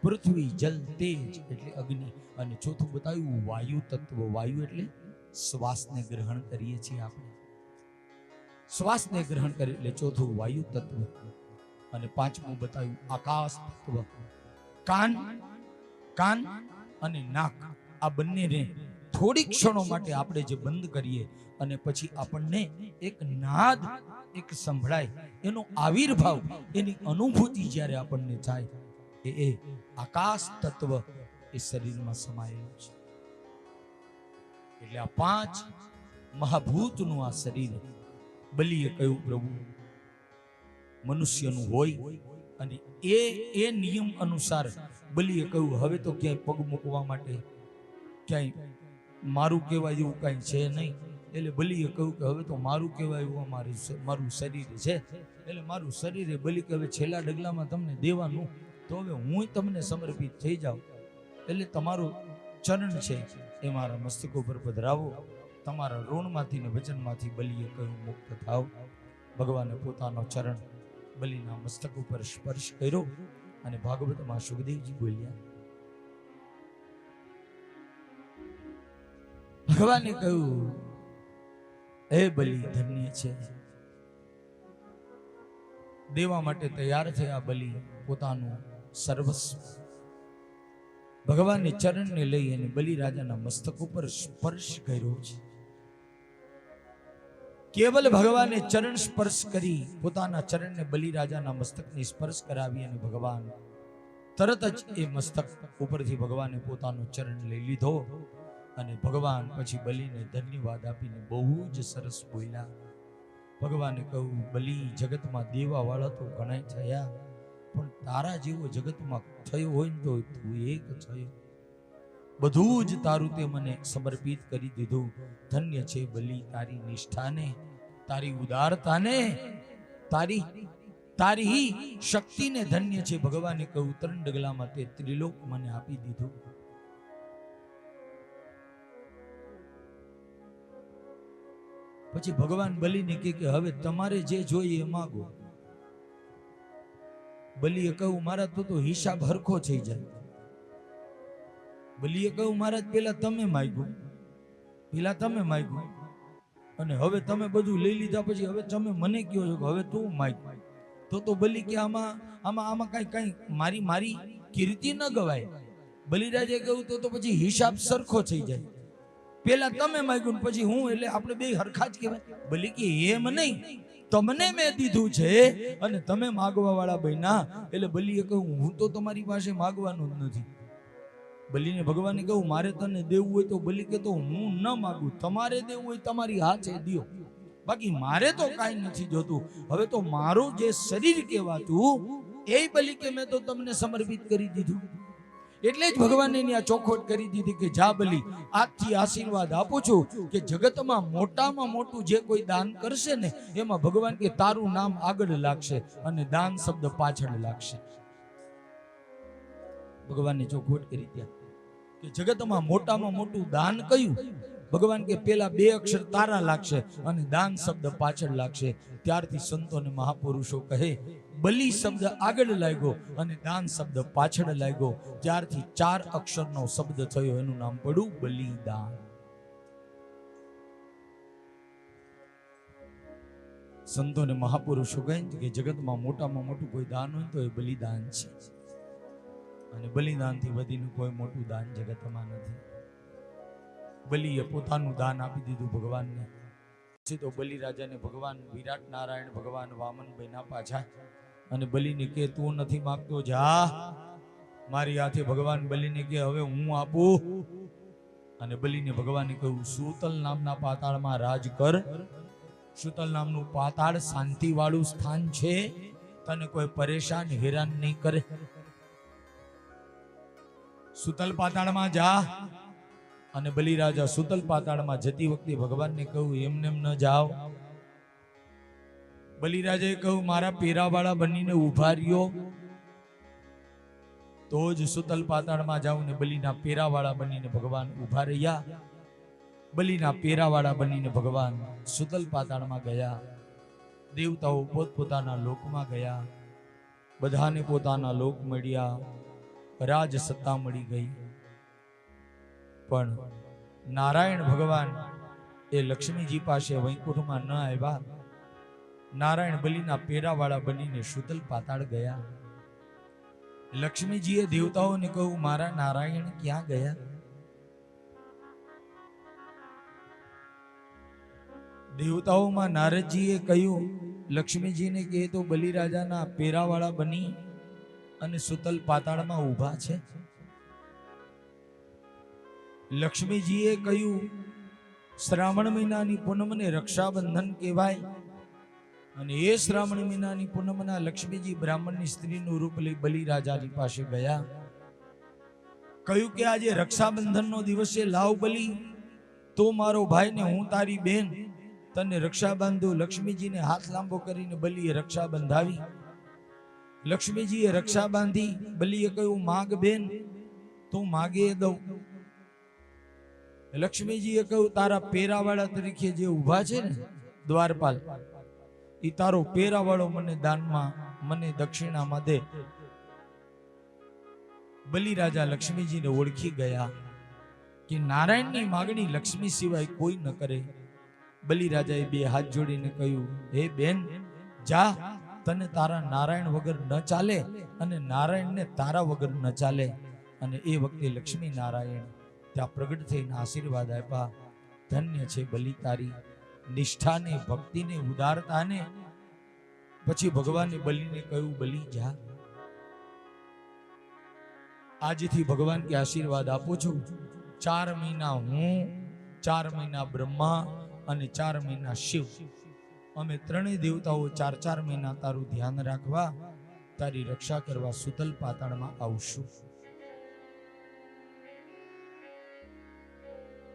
પૃથ્વી, જલ, તેજ એટલે અગ્નિ. અને ચોથું બતાવ્યું વાયુ તત્વ. વાયુ એટલે શ્વાસને ગ્રહણ કરીએ છીએ આપણે, શ્વાસને ગ્રહણ કરીએ એટલે ચોથું વાયુ તત્વ. અને પાંચમું બતાવ્યું આકાશ તત્વ. કાન અને નાક, આ બંનેને થોડી ક્ષણો માટે આપણે જે બંધ કરીએ અને પછી આપણને એક નાદ એક સંભળાય, એનો આવિર્ભાવ, એની અનુભૂતિ જ્યારે આપણને થાય, એ આકાશ તત્વ એ શરીરમાં સમાયેલું છે. એટલે આ 5 મહાભૂતનું આ શરીર. બલિએ કહ્યું પ્રભુ મનુષ્યનું હોય, અને એ નિયમ અનુસાર બલિએ કહ્યું હવે તો ક્યાંય પગ મૂકવા માટે ક્યાંય મારું કહેવાય એવું કાંઈ છે નહીં. એટલે બલિએ કહ્યું કે હવે તો મારું કહેવાય એવું મારું શરીર છે, એટલે મારું શરીર એ બલિ કે હવે છેલ્લા ડગલામાં તમને દેવાનું, તો હવે હું તમને સમર્પિત થઈ જાઉં, એટલે તમારું ચરણ છે એ મારા મસ્તક ઉપર પધરાવો. તમારા ઋણમાંથી ને વચનમાંથી બલિએ કહ્યું મુક્ત થાવ. ભગવાને પોતાનો ચરણ બલિના મસ્તક ઉપર સ્પર્શ કર્યો અને ભાગવતમાં સુખદેવજી બોલ્યા. ભગવાને કહ્યું હે બલિ, ધન્ય છે, દેવા માટે તૈયાર થયા બલિ પોતાનું સર્વસ્વ ભગવાનને ચરણને લઈ અને બલિ રાજાના મસ્તક ઉપર સ્પર્શ કર્યો છે. કેવલ ભગવાને ચરણ સ્પર્શ કરી પોતાના ચરણને બલિ રાજાના મસ્તકને સ્પર્શ કરાવી અને ભગવાન તરત જ એ મસ્તક ઉપરથી ભગવાને પોતાનો ચરણ લઈ લીધો અને ભગવાન પછી બલિને ધન્યવાદ આપીને બહુ જ સરસ બોલ્યા. ભગવાને કહ્યું, બલિ, જગતમાં દેવા વાળા તો ઘણા થયા, પણ તારા જેવો જગતમાં થયો હોય ને તો તું એક થયો. બધું જ તારું તે મને સમર્પિત કરી દીધું. ધન્ય છે બલિ તારી નિષ્ઠાને, તારી ઉદારતાને, તારી શક્તિને ધન્ય છે. ભગવાને કહ્યું, 3 ડગલામાં તે ત્રિલોક મને આપી દીધું. પછી ભગવાન બલિને કહે કે હવે તમારે જે જોઈએ એ માગો. બલિએ કહ્યું, મારા તો હિસાબ હરખો થઈ જાય. બલિએ કહ્યું, મહારાજ પેલા તમે માગ્યું, અને હવે તમે બધું લઈ લીધા પછી હવે તમે મને કહો છો કે હવે તું માગ. તો બલિ કે આમાં કઈ મારી કીર્તિ ન ગવાય. બલિરાજે કહ્યું તો પછી હિસાબ સરખો થઈ જાય. પેલા તમે માગ્યું પછી હું, એટલે આપણે બે હરખા જ કહેવાય. બલિ કે એમ નહીં, તમને મેં દીધું છે અને તમે માગવા વાળા બન્યા. એટલે બલિએ કહ્યું, હું તો તમારી પાસે માગવાનું જ નથી. બલિને ભગવાને કહ્યું, મારે તને દેવું હોય તો બલિ કે તો હું ન માગું, તમારે દેવું હોય તમારી હાથે દ્યો, બાકી મારે તો કાંઈ નથી જોતું. હવે તો મારું જે શરીર કહેવાતું એ બલિ કે મેં તો તમને સમર્પિત કરી દીધું. એટલે જ ભગવાને આ ચોખવટ કરી દીધી કે જા બલિ, આજથી આશીર્વાદ આપું છું કે જગતમાં મોટામાં મોટું જે કોઈ દાન કરશે ને એમાં ભગવાન કે તારું નામ આગળ લાગશે અને દાન શબ્દ પાછળ લાગશે. ભગવાનને ચોખવટ કરી દીધી કે જગતમાં મોટામાં મોટું દાન કયું? ભગવાન કે પેલા 2 અક્ષર તારા લાગશે અને દાન શબ્દ પાછળ લાગશે. ત્યારથી સંતો અને મહાપુરુષો કહે બલિ શબ્દ આગળ લાગ્યો અને દાન શબ્દ પાછળ લાગ્યો. ત્યારથી 4 અક્ષરનો શબ્દ થયો, એનું નામ પડ્યું બલિદાન. સંતો અને મહાપુરુષો કહે કે જગતમાં મોટામાં મોટું કોઈ દાન હોય તો એ બલિદાન છે, અને બલિદાનથી વધીને કોઈ મોટું દાન જગતમાં નથી. બલિએ પોતાનું દાન આપી દીધું ભગવાનને. પછી તો બલિ રાજાને ભગવાન વિરાટ નારાયણ ભગવાન વામન બન્યા પાછા, અને બલિને કે તું નથી માંગતો, જા મારી હાથે. ભગવાન બલિને કે હવે હું આપું. અને બલિને ભગવાને કહ્યું, સૂતલ નામના પાતાળમાં રાજ કર. સૂતલ નામનું પાતાળ શાંતિ વાળું સ્થાન છે, તને કોઈ પરેશાન હેરાન નહીં કરે. સૂતલ પાતાળમાં જા. અને બલિ રાજા સૂતલ પાતાળમાં જતી વખતે ભગવાનને કહ્યું, એમને ન જાઓ. બલિ રાજાએ કહ્યું, મારા પેરાવાળા બનીને ઉભા રહ્યો તો જ સૂતલ પાતાળમાં જાઉં. ને બલિના પેરાવાળા બનીને ભગવાન ઉભા રહ્યા. બલિના પેરાવાળા બનીને ભગવાન સૂતલ પાતાળમાં ગયા. દેવતાઓ પોતપોતાના લોકમાં ગયા, બધાને પોતાના લોક મળ્યા, રાજ સત્તા મળી ગઈ. પણ નારાયણ ભગવાન એ લક્ષ્મીજી પાસે વૈકુંઠમાં ન આવ્યા. નારાયણ બલિના પેરાવાળા બનીને સૂતલ પાતાળ ગયા. લક્ષ્મીજીએ દેવતાઓને કહ્યું, મારા નારાયણ ક્યાં ગયા? દેવતાઓમાં નારદજીએ કહ્યું લક્ષ્મીજીને કે તો બલિરાજાના પેરાવાળા બની અને સૂતલ પાતાળમાં ઊભા છે. લક્ષ્મીજીએ કહ્યું, શ્રાવણ મહિનાની પૂનમને રક્ષાબંધન કહેવાય, અને એ શ્રાવણ મહિનાની પૂનમના લક્ષ્મીજી બ્રાહ્મણની સ્ત્રીનું રૂપ લઈ બલિરાજાની પાસે ગયા. કહ્યું કે આજે રક્ષાબંધનનો દિવસ છે, લાવ બલિ, તો મારો ભાઈ ને હું તારી બેન તને રક્ષા બાંધું. લક્ષ્મીજીને હાથ લાંબો કરીને બલિએ રક્ષા બંધાવી. લક્ષ્મીજીએ રક્ષા બાંધી. બલિએ કહ્યું, માગ બેન, તું માગે દઉં. લક્ષ્મીજીએ કહ્યું, તારા પેરાવાળા તરીકે જે ઊભા છે ને દ્વારપાલ, એ તારો પેરાવાળો મને દાનમાં, મને દક્ષિણામાં દે. બલિરાજા લક્ષ્મીજીને ઓળખી ગયા કે નારાયણની માગણી લક્ષ્મી સિવાય કોઈ ન કરે. બલિરાજાએ 2 હાથ જોડીને કહ્યું, હે બેન, જા, તને તારા નારાયણ વગર ન ચાલે અને નારાયણને તારા વગર ન ચાલે. અને એ વખતે લક્ષ્મી નારાયણ ત્યાં પ્રગટ થઈને આશીર્વાદ આપ્યા. ધન્ય છે બલિ તારી નિષ્ઠાને, ભક્તિને, ઉદારતાને. પછી ભગવાને બલિને કહ્યું, બલિ જા, આજથી ભગવાન કે આશીર્વાદ આપું છું. 4 મહિના હું, 4 મહિના બ્રહ્મા અને 4 મહિના શિવ, અમે ત્રણેય દેવતાઓ 4 મહિના તારું ધ્યાન રાખવા, તારી રક્ષા કરવા સુતલ પાતાળમાં આવશું.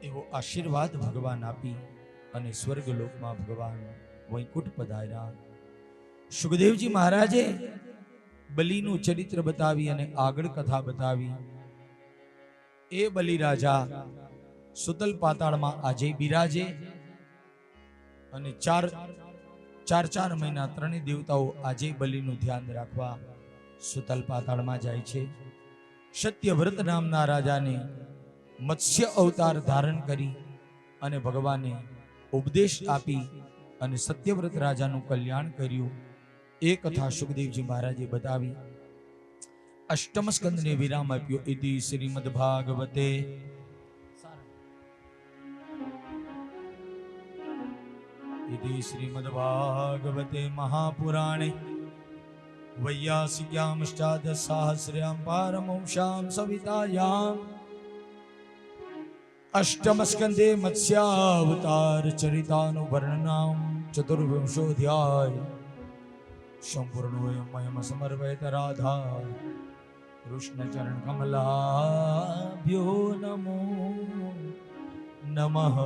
એવો આશીર્વાદ ભગવાન આપી અને સ્વર્ગલોકમાં ભગવાન વૈકુંઠ પધાર્યા. સુખદેવજી મહારાજે બલિનું ચરિત્ર બતાવી અને આગળ કથા બતાવી. એ બલિ રાજા સુતલ પાતાળમાં આજે બિરાજે અને 4 મહિના ત્રણેય દેવતાઓ આજે બલિનું ધ્યાન રાખવા સુતલ પાતાળમાં જાય છે. સત્યવ્રત નામના રાજાને મત્સ્ય અવતાર ધારણ કરી અને ભગવાને ઉપદેશ આપી અને સત્યવ્રત રાજાનું કલ્યાણ કર્યું. એ કથા સુખદેવજી મહારાજે બતાવી. અષ્ટમ સ્કંદને વિરામ આપ્યો. ઇતિ શ્રીમદ ભાગવતે ઇતિ શ્રીમદ ભાગવતે મહાપુરાણે વૈયાસિક્યામ અષ્ટાદશસહસ્ર્યામ પારમંશામ સવિતાયામ અષ્ટમ સ્કંદે મત્સ્યાવતાર ચરિતાનું વર્ણનામ ચતુર્વિંશોધ્યાય સંપૂર્ણોયમ સમર્પયત રાધા કૃષ્ણ ચરણ કમલાભ્યો નમો નમઃ.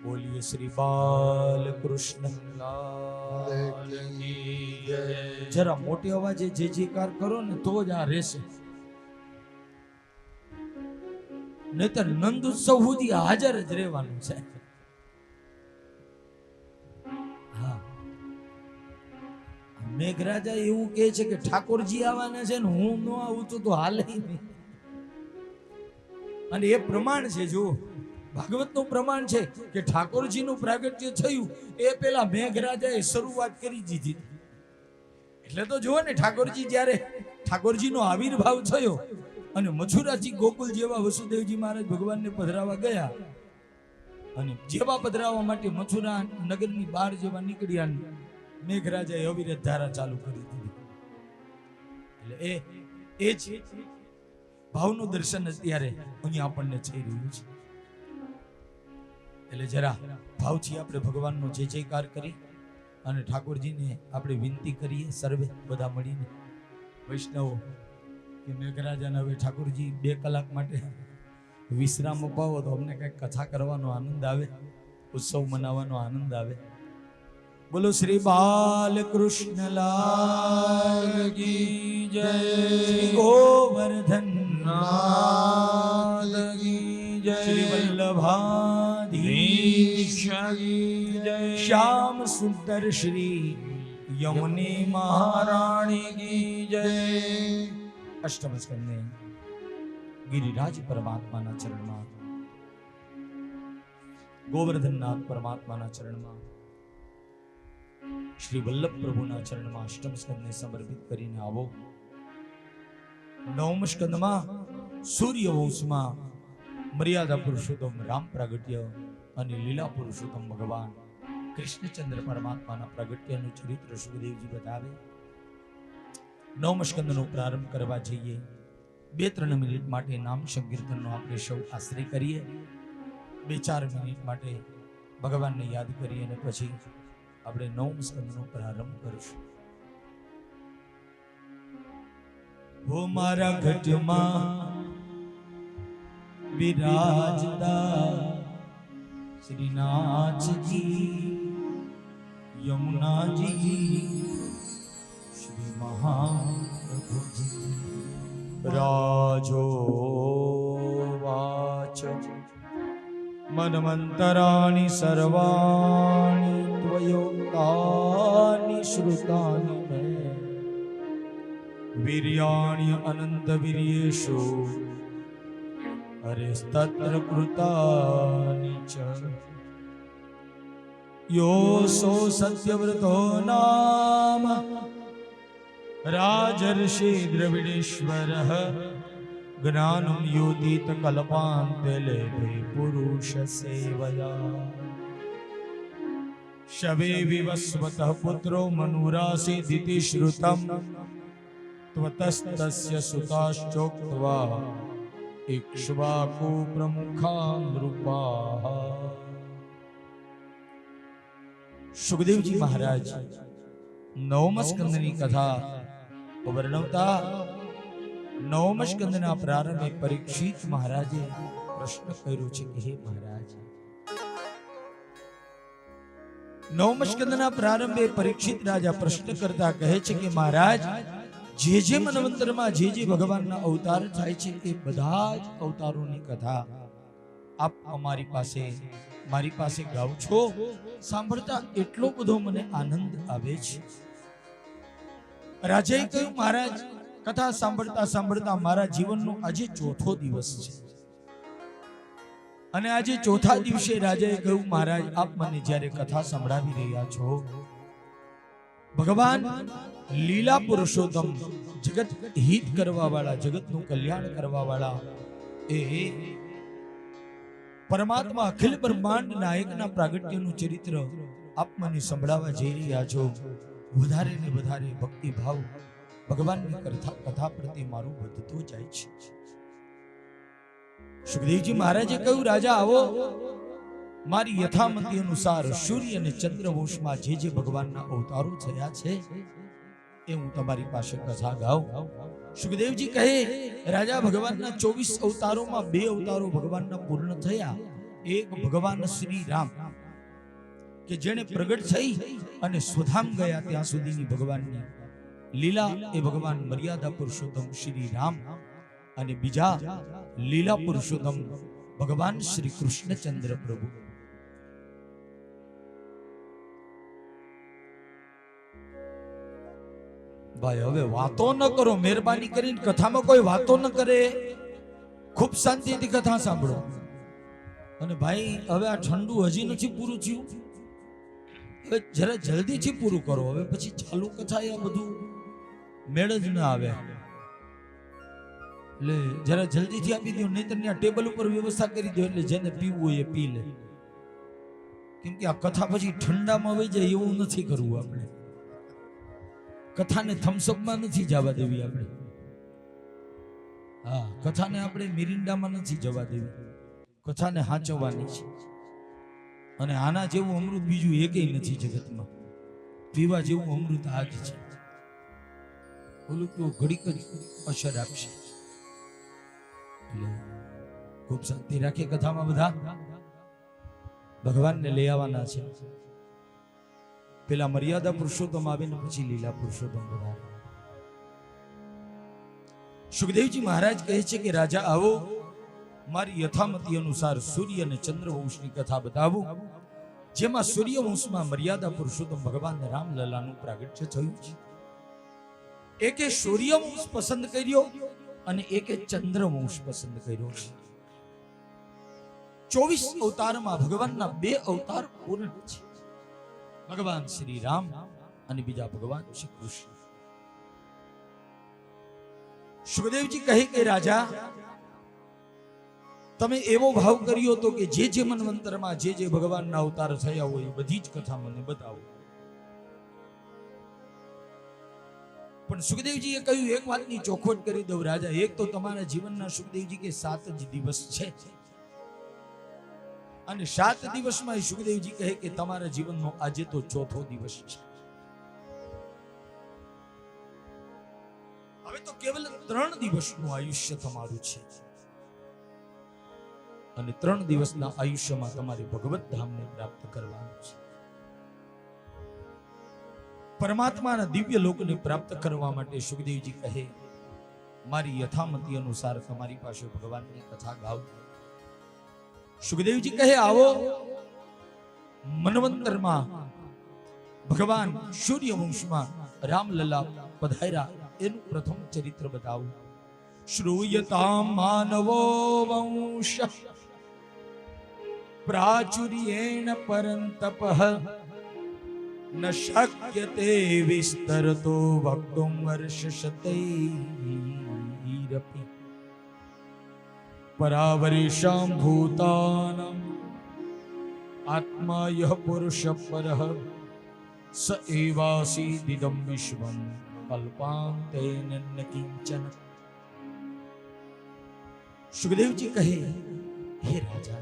બોલીએ શ્રી બાલકૃષ્ણ. જરા મોટી અવાજે જે જયકાર કરો ને તો જ આ રહેશે, નહીતર નંદ ઉત્સવ સુધી હાજર જ રહેવાનું છે. હા, મેઘરાજા એવું કહે છે કે ઠાકોરજી આવવાના છે ને હું ન આવું તો હાલે નહીં. અને એ પ્રમાણ છે, જો ભાગવતનું પ્રમાણ છે કે ઠાકોરજીનું પ્રાગટ્ય થયું એ પેલા મેઘરાજાએ શરૂઆત કરી દીધી. એટલે તો જુઓ ને, ઠાકોરજી જ્યારે ઠાકોરજીનો આવિર્ભાવ થયો અને મથુરાથી ગોકુલ જેવા વસુદેવજી મહારાજ ભગવાનને પધરાવા ગયા અને જેવા પધરાવા માટે મથુરા નગરની બહાર જેવા નીકળ્યા, મેઘરાજાએ અવિરત ધારા ચાલુ કરી દીધી. એટલે એ જ ભાવનું દર્શન અત્યારે અહીંયા આપણને થઈ રહ્યું છે. એટલે જરા ભાવથી આપણે ભગવાનનો જય જયકાર કરી અને ઠાકોરજીને આપણે વિનંતી કરીએ, સર્વે બધા મળીને વૈષ્ણવો, કે મેઘરાજાને હવે ઠાકોરજી 2 કલાક માટે વિશ્રામ અપાવો તો અમને કંઈક કથા કરવાનો આનંદ આવે, ઉત્સવ મનાવવાનો આનંદ આવે. બોલો શ્રી બાલકૃષ્ણ લાલ કી જય, શ્રી ગોવર્ધન નાથ કી જય, શ્રી વલ્લભાધીશ કી જય, શ્યામ સુંદર શ્રી યમુની મહારાણી કી જય. અષ્ટમ સ્કંદે ગિરિરાજ પરમાત્માના ચરણમાં, ગોવર્ધનનાથ પરમાત્માના ચરણમાં, શ્રી વલ્લભ પ્રભુના ચરણમાં અષ્ટમ સ્કંદને સમર્પિત કરીને આવો. નવમ સ્કંદમાં સૂર્ય વંશમાં મર્યાદા પુરુષોત્તમ રામ પ્રાગટ્ય અને લીલા પુરુષોત્તમ ભગવાન કૃષ્ણચંદ્ર પરમાત્માના પ્રાગટ્યનું ચરિત્ર સુખદેવજી બતાવે. નવમ સ્કંદનો પ્રારંભ કરવા જઈએ. 2-3 મિનિટ માટે નામ સંકીર્તનનો આપણે સૌ આશ્રય કરીએ. 2-4 મિનિટ માટે ભગવાનને યાદ કરીએ અને પછી આપણે નવમ સ્કંદનો પ્રારંભ કરીશું. હો મારા ઘટમાં વિરાજતા શ્રીનાથજી, યમુનાજી, શ્રી મહાપ્રભુજી. રાજો વાચ મન્મંતરાણિ સર્વાણિ ત્વયોક્તાનિ શ્રુતાનિ મે વીર્યાણિ અનંત વીર્યેષુ હરેસ્તત્ર કૃતાનિ ચ. योऽसो सत्यव्रतो नाम राजर्षि द्रविडेश्वरः ज्ञानं योदित कल्पान्ते लेभे पुरुष सेवया शवे विवस्वतः पुत्रो मनुरासीदिति श्रुतं त्वतस्तस्य सुताश्चोक्त्वा इक्ष्वाकु प्रमुखा नृपाः। सुखदेव जी महाराज नवम स्कंदनी कथा वर्णवता नवम स्कंदना प्रारंभे परीक्षित महाराजे प्रश्न કર્યો છે કે હે મહારાજ નવમ સ્કંદના પ્રારંભે પરીક્ષિત રાજા પ્રશ્ન કરતા કહે છે કે મહારાજ જે મન્વંતરમાં જે ભગવાનના અવતાર થાય છે એ બધા જ અવતારોની કથા આપ અમારી પાસે ગાવ છો સાંભળતા એટલો બધો મને આનંદ આવે છે। રાજાએ કહ્યું મહારાજ કથા સાંભળતા સાંભળતા મારા જીવનનો આજે ચોથો દિવસ છે અને આજે ચોથા દિવસે રાજાએ કહ્યું મહારાજ આપ મને જ્યારે કથા સંભળાવી રહ્યા છો ભગવાન લીલા પુરુષોત્તમ જગત હિત કરવા વાળા જગતનું કલ્યાણ કરવા વાળા એ પરમાત્મા અખિલ બ્રહ્માંડ નાયકના પ્રાગટ્યનું ચરિત્ર આપ મને સંભળાવવા જઈ રહ્યા છો વધારે ને વધારે ભક્તિ ભાવ ભગવાનની કથા પ્રત્યે મારું વધતો જાય છે। સુખદેવજી મહારાજે કહ્યું રાજા આવો મારી યથામતી અનુસાર સૂર્ય અને ચંદ્ર વંશમાં જે ભગવાનના અવતારો થયા છે એ હું તમારી પાસે કથા ગાઉં। સુખદેવજી કહે રાજા ભગવાનના 24 અવતારોમાં 2 અવતારો ભગવાનના પૂર્ણ થયા। એક ભગવાન શ્રી રામ કે જેને પ્રગટ થઈ અને સ્વધામ ગયા ત્યાં સુધીની ભગવાનની લીલા એ ભગવાન મર્યાદા પુરુષોત્તમ શ્રી રામ અને બીજા લીલા પુરુષોત્તમ ભગવાન શ્રી કૃષ્ણચંદ્ર પ્રભુ। ભાઈ હવે વાતો ન કરો મહેરબાની કરીને કથામાં કોઈ વાતો ન કરે ખૂબ શાંતિથી કથા સાંભળો। અને ભાઈ હવે આ ઠંડુ હજી નથી પૂરું થયું હવે જરા જલ્દીથી પૂરું કરો હવે પછી ચાલુ કથા એ બધું મેળ જ ના આવે એટલે જરા જલ્દીથી આપી દો નહીતર ત્યાં ટેબલ ઉપર વ્યવસ્થા કરી દો એટલે જેને પીવું હોય એ પી લે કેમ કે આ કથા પછી ઠંડામાં વહી જાય એવું નથી કરવું આપણે કથાને થમ્સઅપમાં નથી જવા દેવી આપણે હા કથાને આપણે મિરિન્ડામાં નથી જવા દેવી કથાને હાચવવાની છે અને આના જેવું અમૃત બીજું એકેય નથી જગતમાં પીવા જેવું અમૃત આ જ છે ઓલું તો ઘડીક જ અસર આપશે એટલે ખૂબ શાંતિ રાખે કથામાં બધા ભગવાનને લઈ આવવાના છે પેલા મર્યાદા પુરુષોત્તમ આવીને પછી લીલા પુરુષોત્તમ બધા। સુખદેવજી મહારાજ કહે છે કે રાજા આવો મારી યથામતી અનુસાર સૂર્ય અને ચંદ્ર વંશની કથા બતાવું જેમાં સૂર્ય વંશમાં મર્યાદા પુરુષોત્તમ ભગવાન રામલલાનું પ્રાગટ્ય થયું છે। એકે સૂર્ય વંશ પસંદ કર્યો અને એકે ચંદ્ર વંશ પસંદ કર્યો છે। 24 અવતારમાં ભગવાનના 2 અવતાર પૂર્ણ છે ભગવાન શ્રી રામ અને બીજા ભગવાન શ્રી કૃષ્ણ। સુખદેવજી કહે કે રાજા તમે એવો ભાવ કર્યો તો કે જે મન્વંતરમાં જે ભગવાનના અવતાર થયા હોય બધી જ કથા મને બતાવો। પણ સુખદેવજીએ કહ્યું એક વાતની ચોખવટ કરી દઉં રાજા એક તો તમારા જીવનના સુખદેવજી કે 7 જ દિવસ છે અને 7 દિવસમાં સુખદેવજી કહે કે તમારા જીવનનો આજે તો ચોથો દિવસ છે હવે તો કેવલ 3 દિવસનું આયુષ્ય તમારું છે અને 3 દિવસના આયુષ્યમાં તમારે ભગવત ધામને પ્રાપ્ત કરવાનું છે પરમાત્માના દિવ્ય લોકને પ્રાપ્ત કરવા માટે સુખદેવજી કહે મારી યથામતી અનુસાર તમારી પાસે ભગવાનની કથા ગાવ। સુખદેવજી કહે આવો મન્વંતરમાં ભગવાન સૂર્યવંશમાં રામલલા પધાર્યા એનું પ્રથમ ચરિત્ર બતાવું। શ્રૂયતામ માનવો વંશ प्राचुर्येण परन्तपः न शक्यते विस्तरतो वक्तुं वर्षशतैरपि परावरेषां भूतानां आत्मा यः पुरुषः परः स एवासीदिदं विश्वं कल्पान्तेन न किंचन। सुखदेव जी कहे, हे राजा,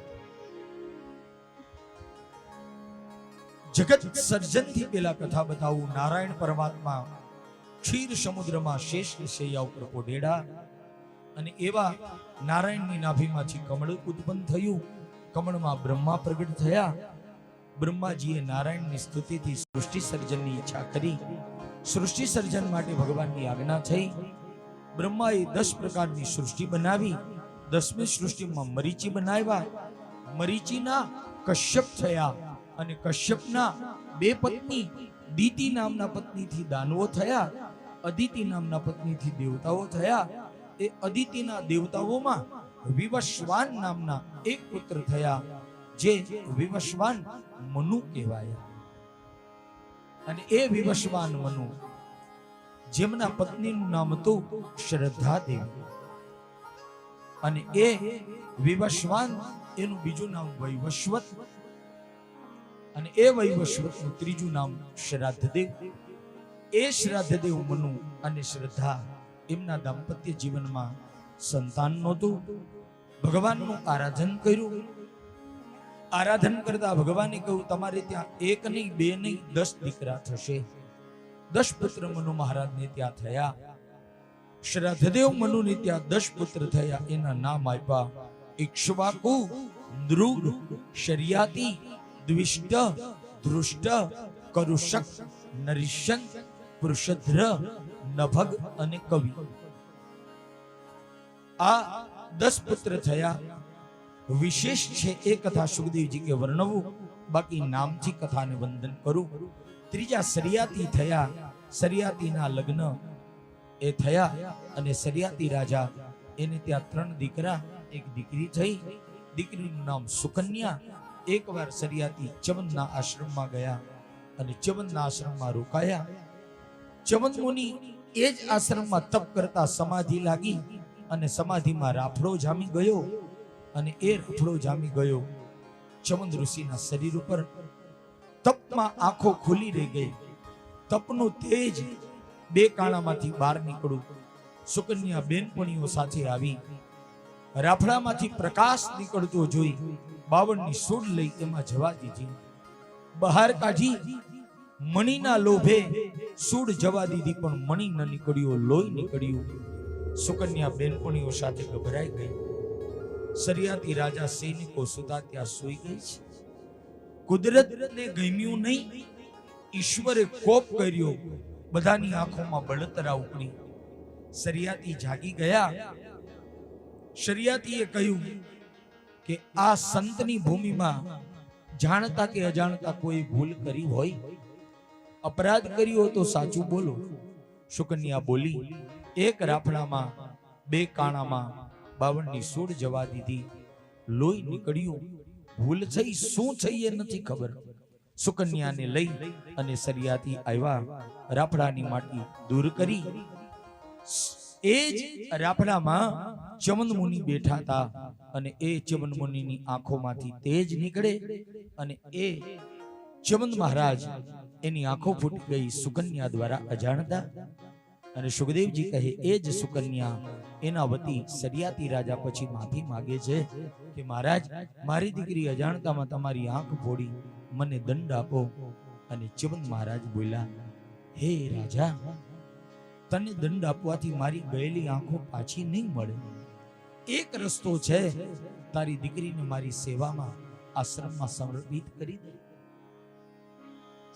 जगत सर्जन थी पेला कथा बताऊं। नारायण परमात्मा क्षीर समुद्रमा शेष शैया ઉપર પોઢેડા અને એવા નારાયણની નાભીમાંથી કમળ ઉત્પન્ન થયું। કમળમાં બ્રહ્મા પ્રગટ થયા। બ્રહ્માજીએ નારાયણની સ્તુતિથી સૃષ્ટિ સર્જનની ઈચ્છા કરી। સૃષ્ટિ સર્જન માટે ભગવાનની આજ્ઞા થઈ। બ્રહ્માએ 10 પ્રકારની સૃષ્ટિ બનાવી। 10મી સૃષ્ટિમાં મરીચી બનાવ્યા। મરીચીના કશ્યપ થયા અને કશ્યપના 2 પત્ની દીતિ નામના પત્નીથી દાનવો થયા। અદિતિ નામના પત્નીથી દેવતાઓ થયા। એ અદિતિના દેવતાઓમાં વિવસ્વાન નામના એક પુત્ર થયા, જે વિવસ્વાન મનુ કહેવાય। અને એ વિવસ્વાન મનુ, જેમના પત્નીનું નામ હતું શ્રદ્ધા દેવી, અને એ વિવસ્વાન એનું બીજું નામ વૈવસ્વત, અને એ વૈવસ્વતનું ત્રીજું નામ શ્રાદ્ધદેવ। એ શ્રાદ્ધદેવ મનુ અને શ્રદ્ધા એમના દાંપત્ય જીવનમાં સંતાન નહોતું। ભગવાનનું આરાધન કર્યું। આરાધન કરતા ભગવાને કહ્યું, તમારે ત્યાં 1 નહીં 2 નહીં 10 દીકરા થશે। 10 પુત્ર મનુ મહારાજને ત્યાં થયા। શ્રાદ્ધદેવ મનુને ત્યાં 10 પુત્ર થયા। એના નામ આપ્યા ઇક્ષ્વાકુ, નૃગ, શર્યાતિ, દ્વિષ્ટ, ધૃષ્ટ, કરુષક, નરિશન, પૃષધ્ર, નભગ અને કવિ। આ 10 પુત્ર થયા। વિશેષ છે એ કથા સુખદેવજી કે વર્ણવું, બાકી નામથી કથાને વંદન કરું। ત્રીજા સરિયાતી થયા। સરિયાતીના લગ્ન એ થયા અને સરિયાતી રાજા, એને ત્યાં 3 દીકરા 1 દીકરી થઈ। દીકરીનું નામ સુકન્યા। એકવાર સરિયાતી ચવનના આશ્રમમાં ગયા અને ચવનના આશ્રમમાં રોકાયા। ચવન મુનિ એ જ આશ્રમમાં તપ કરતા સમાધિ લાગી અને સમાધિમાં રાફડો જામી ગયો, અને એ રાફડો જામી ગયો ચવન ઋષિના શરીર ઉપર। તપમાં આંખો ખુલી રહી ગઈ। તપનું તેજ 2 કાણામાંથી બહાર નીકળ્યું। સુકન્યા બેનપણીઓ સાથે આવી, રાફડામાંથી પ્રકાશ નીકળતો જોઈ 52ની સૂડ લઈ એમાં જવા દીધી। બહાર કાઢી, મણીના લોભે સૂડ જવા દીધી, પણ મણી ન નીકળ્યો, લોહી નીકળ્યું। સુકન્યા બેનપણીઓ સાથે ગભરાઈ ગઈ। સરિયાતી રાજા સૈનિકો સુતા ત્યાં સૂઈ ગઈ છે। કુદરતને ગમ્યું નહીં, ઈશ્વરે કોપ કર્યો, બધાની આંખોમાં બળતરા ઉપડી। સરિયાતી જાગી ગયા। સરિયાતીએ કહ્યું કે આ સંતની ભૂમિમાં જાણતા કે અજાણતા કોઈ ભૂલ કરી હોય, અપરાધ કર્યો તો સાચું બોલો। સુકન્યા બોલી, 1 રાફડામાં 2 કાણામાં 52ની સૂડ જવા દીધી, લોહી નીકળ્યું, ભૂલ થઈ, શું થઈ એ નથી ખબર। સુકન્યાને લઈ અને સરિયાતી આવ્યા, રાફડાની માટી દૂર કરી। એ જ રાફડામાં ચવન મુનિ બેઠા હતા, અને એ ચવન મુનિની આંખોમાંથી તેજ નીકળે, અને એ ચવન મહારાજ એની આંખો ફૂટી ગઈ સુકન્યા દ્વારા અજાણતા। અને સુખદેવજી કહે, એ જ સુકન્યા એના વતી સરિયાતી રાજા પછી માફી માગે છે કે મહારાજ, મારી દીકરી અજાણતામાં તમારી આંખ ફોડી, મને દંડ આપો। અને ચવન મહારાજ બોલ્યા, હે રાજા, તને દંડ આપવાથી મારી ગયેલી આંખો પાછી નહીં મળે। એક રસ્તો છે, તારી દીકરીને મારી સેવામાં આશ્રમમાં સમર્પિત કરી દે।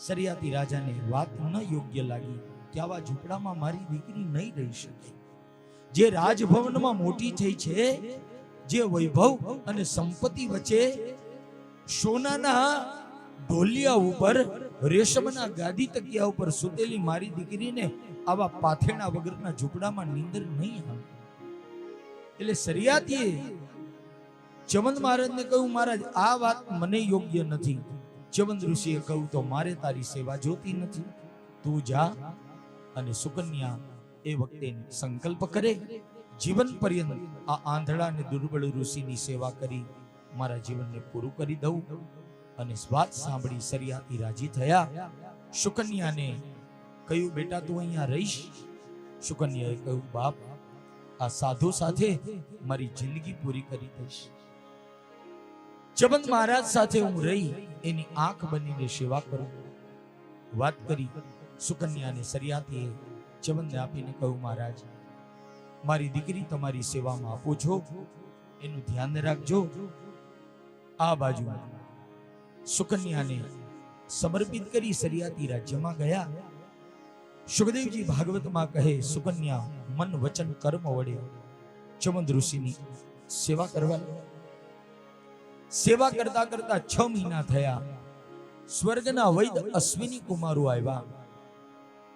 સરિયાતી રાજાને વાત ન યોગ્ય લાગી કે આવા ઝૂંપડામાં મારી દીકરી નહીં રહી શકે। જે રાજભવનમાં મોટી થઈ છે, જે વૈભવ અને સંપત્તિ વચ્ચે સોનાના ઢોલિયા ઉપર, રેશમના ગાદી તકિયા ઉપર સૂતેલી મારી દીકરીને આવા પાથેણા વગરના ઝૂંપડામાં નીંદર નહીં આવે। એટલે સરિયાતીએ ચ્યવન મહારાજને કહ્યું, મહારાજ આ વાત મને યોગ્ય નથી. ચ્યવન ઋષિએ કહ્યું, તો મારે તારી સેવા જોતી નથી. તું જા. અને સુકન્યા એ વખતે સંકલ્પ કરે, જીવન પર્યંત આ આંધળા અને દુર્બળ ઋષિની સેવા કરી મારા જીવનને પૂરું કરી દઉં. અને વાત સાંભળી સરિયાતી રાજી થયા. સુકન્યાને કહ્યું, બેટા તું અહીંયા રહીશ? સુકન્યાએ કહ્યું, બાપ આ સાધુ સાથે મારી જિંદગી પૂરી કરી દઈશ. ચ્યવન મહારાજ સાથે હું રહી એની આંખ બનીને સેવા કરું. વાત કરી સુકન્યાને સરિયાતીએ ચ્યવનને આપીને કહ્યું, મહારાજ મારી દીકરી તમારી સેવામાં આપું છો, એનું ધ્યાન રાખજો. આ બાજુ સુકન્યાને સમર્પિત કરી સરિયાતી રાજ્યમાં ગયા. સુખદેવજી ભાગવતમાં કહે, સુકન્યા મન વચન કર્મ વડે ચ્યવન ઋષિની સેવા કરવા. સેવા કરતા કરતા 6 મહિના થયા. સ્વર્ગના વૈદ અશ્વિની કુમારો આવ્યા.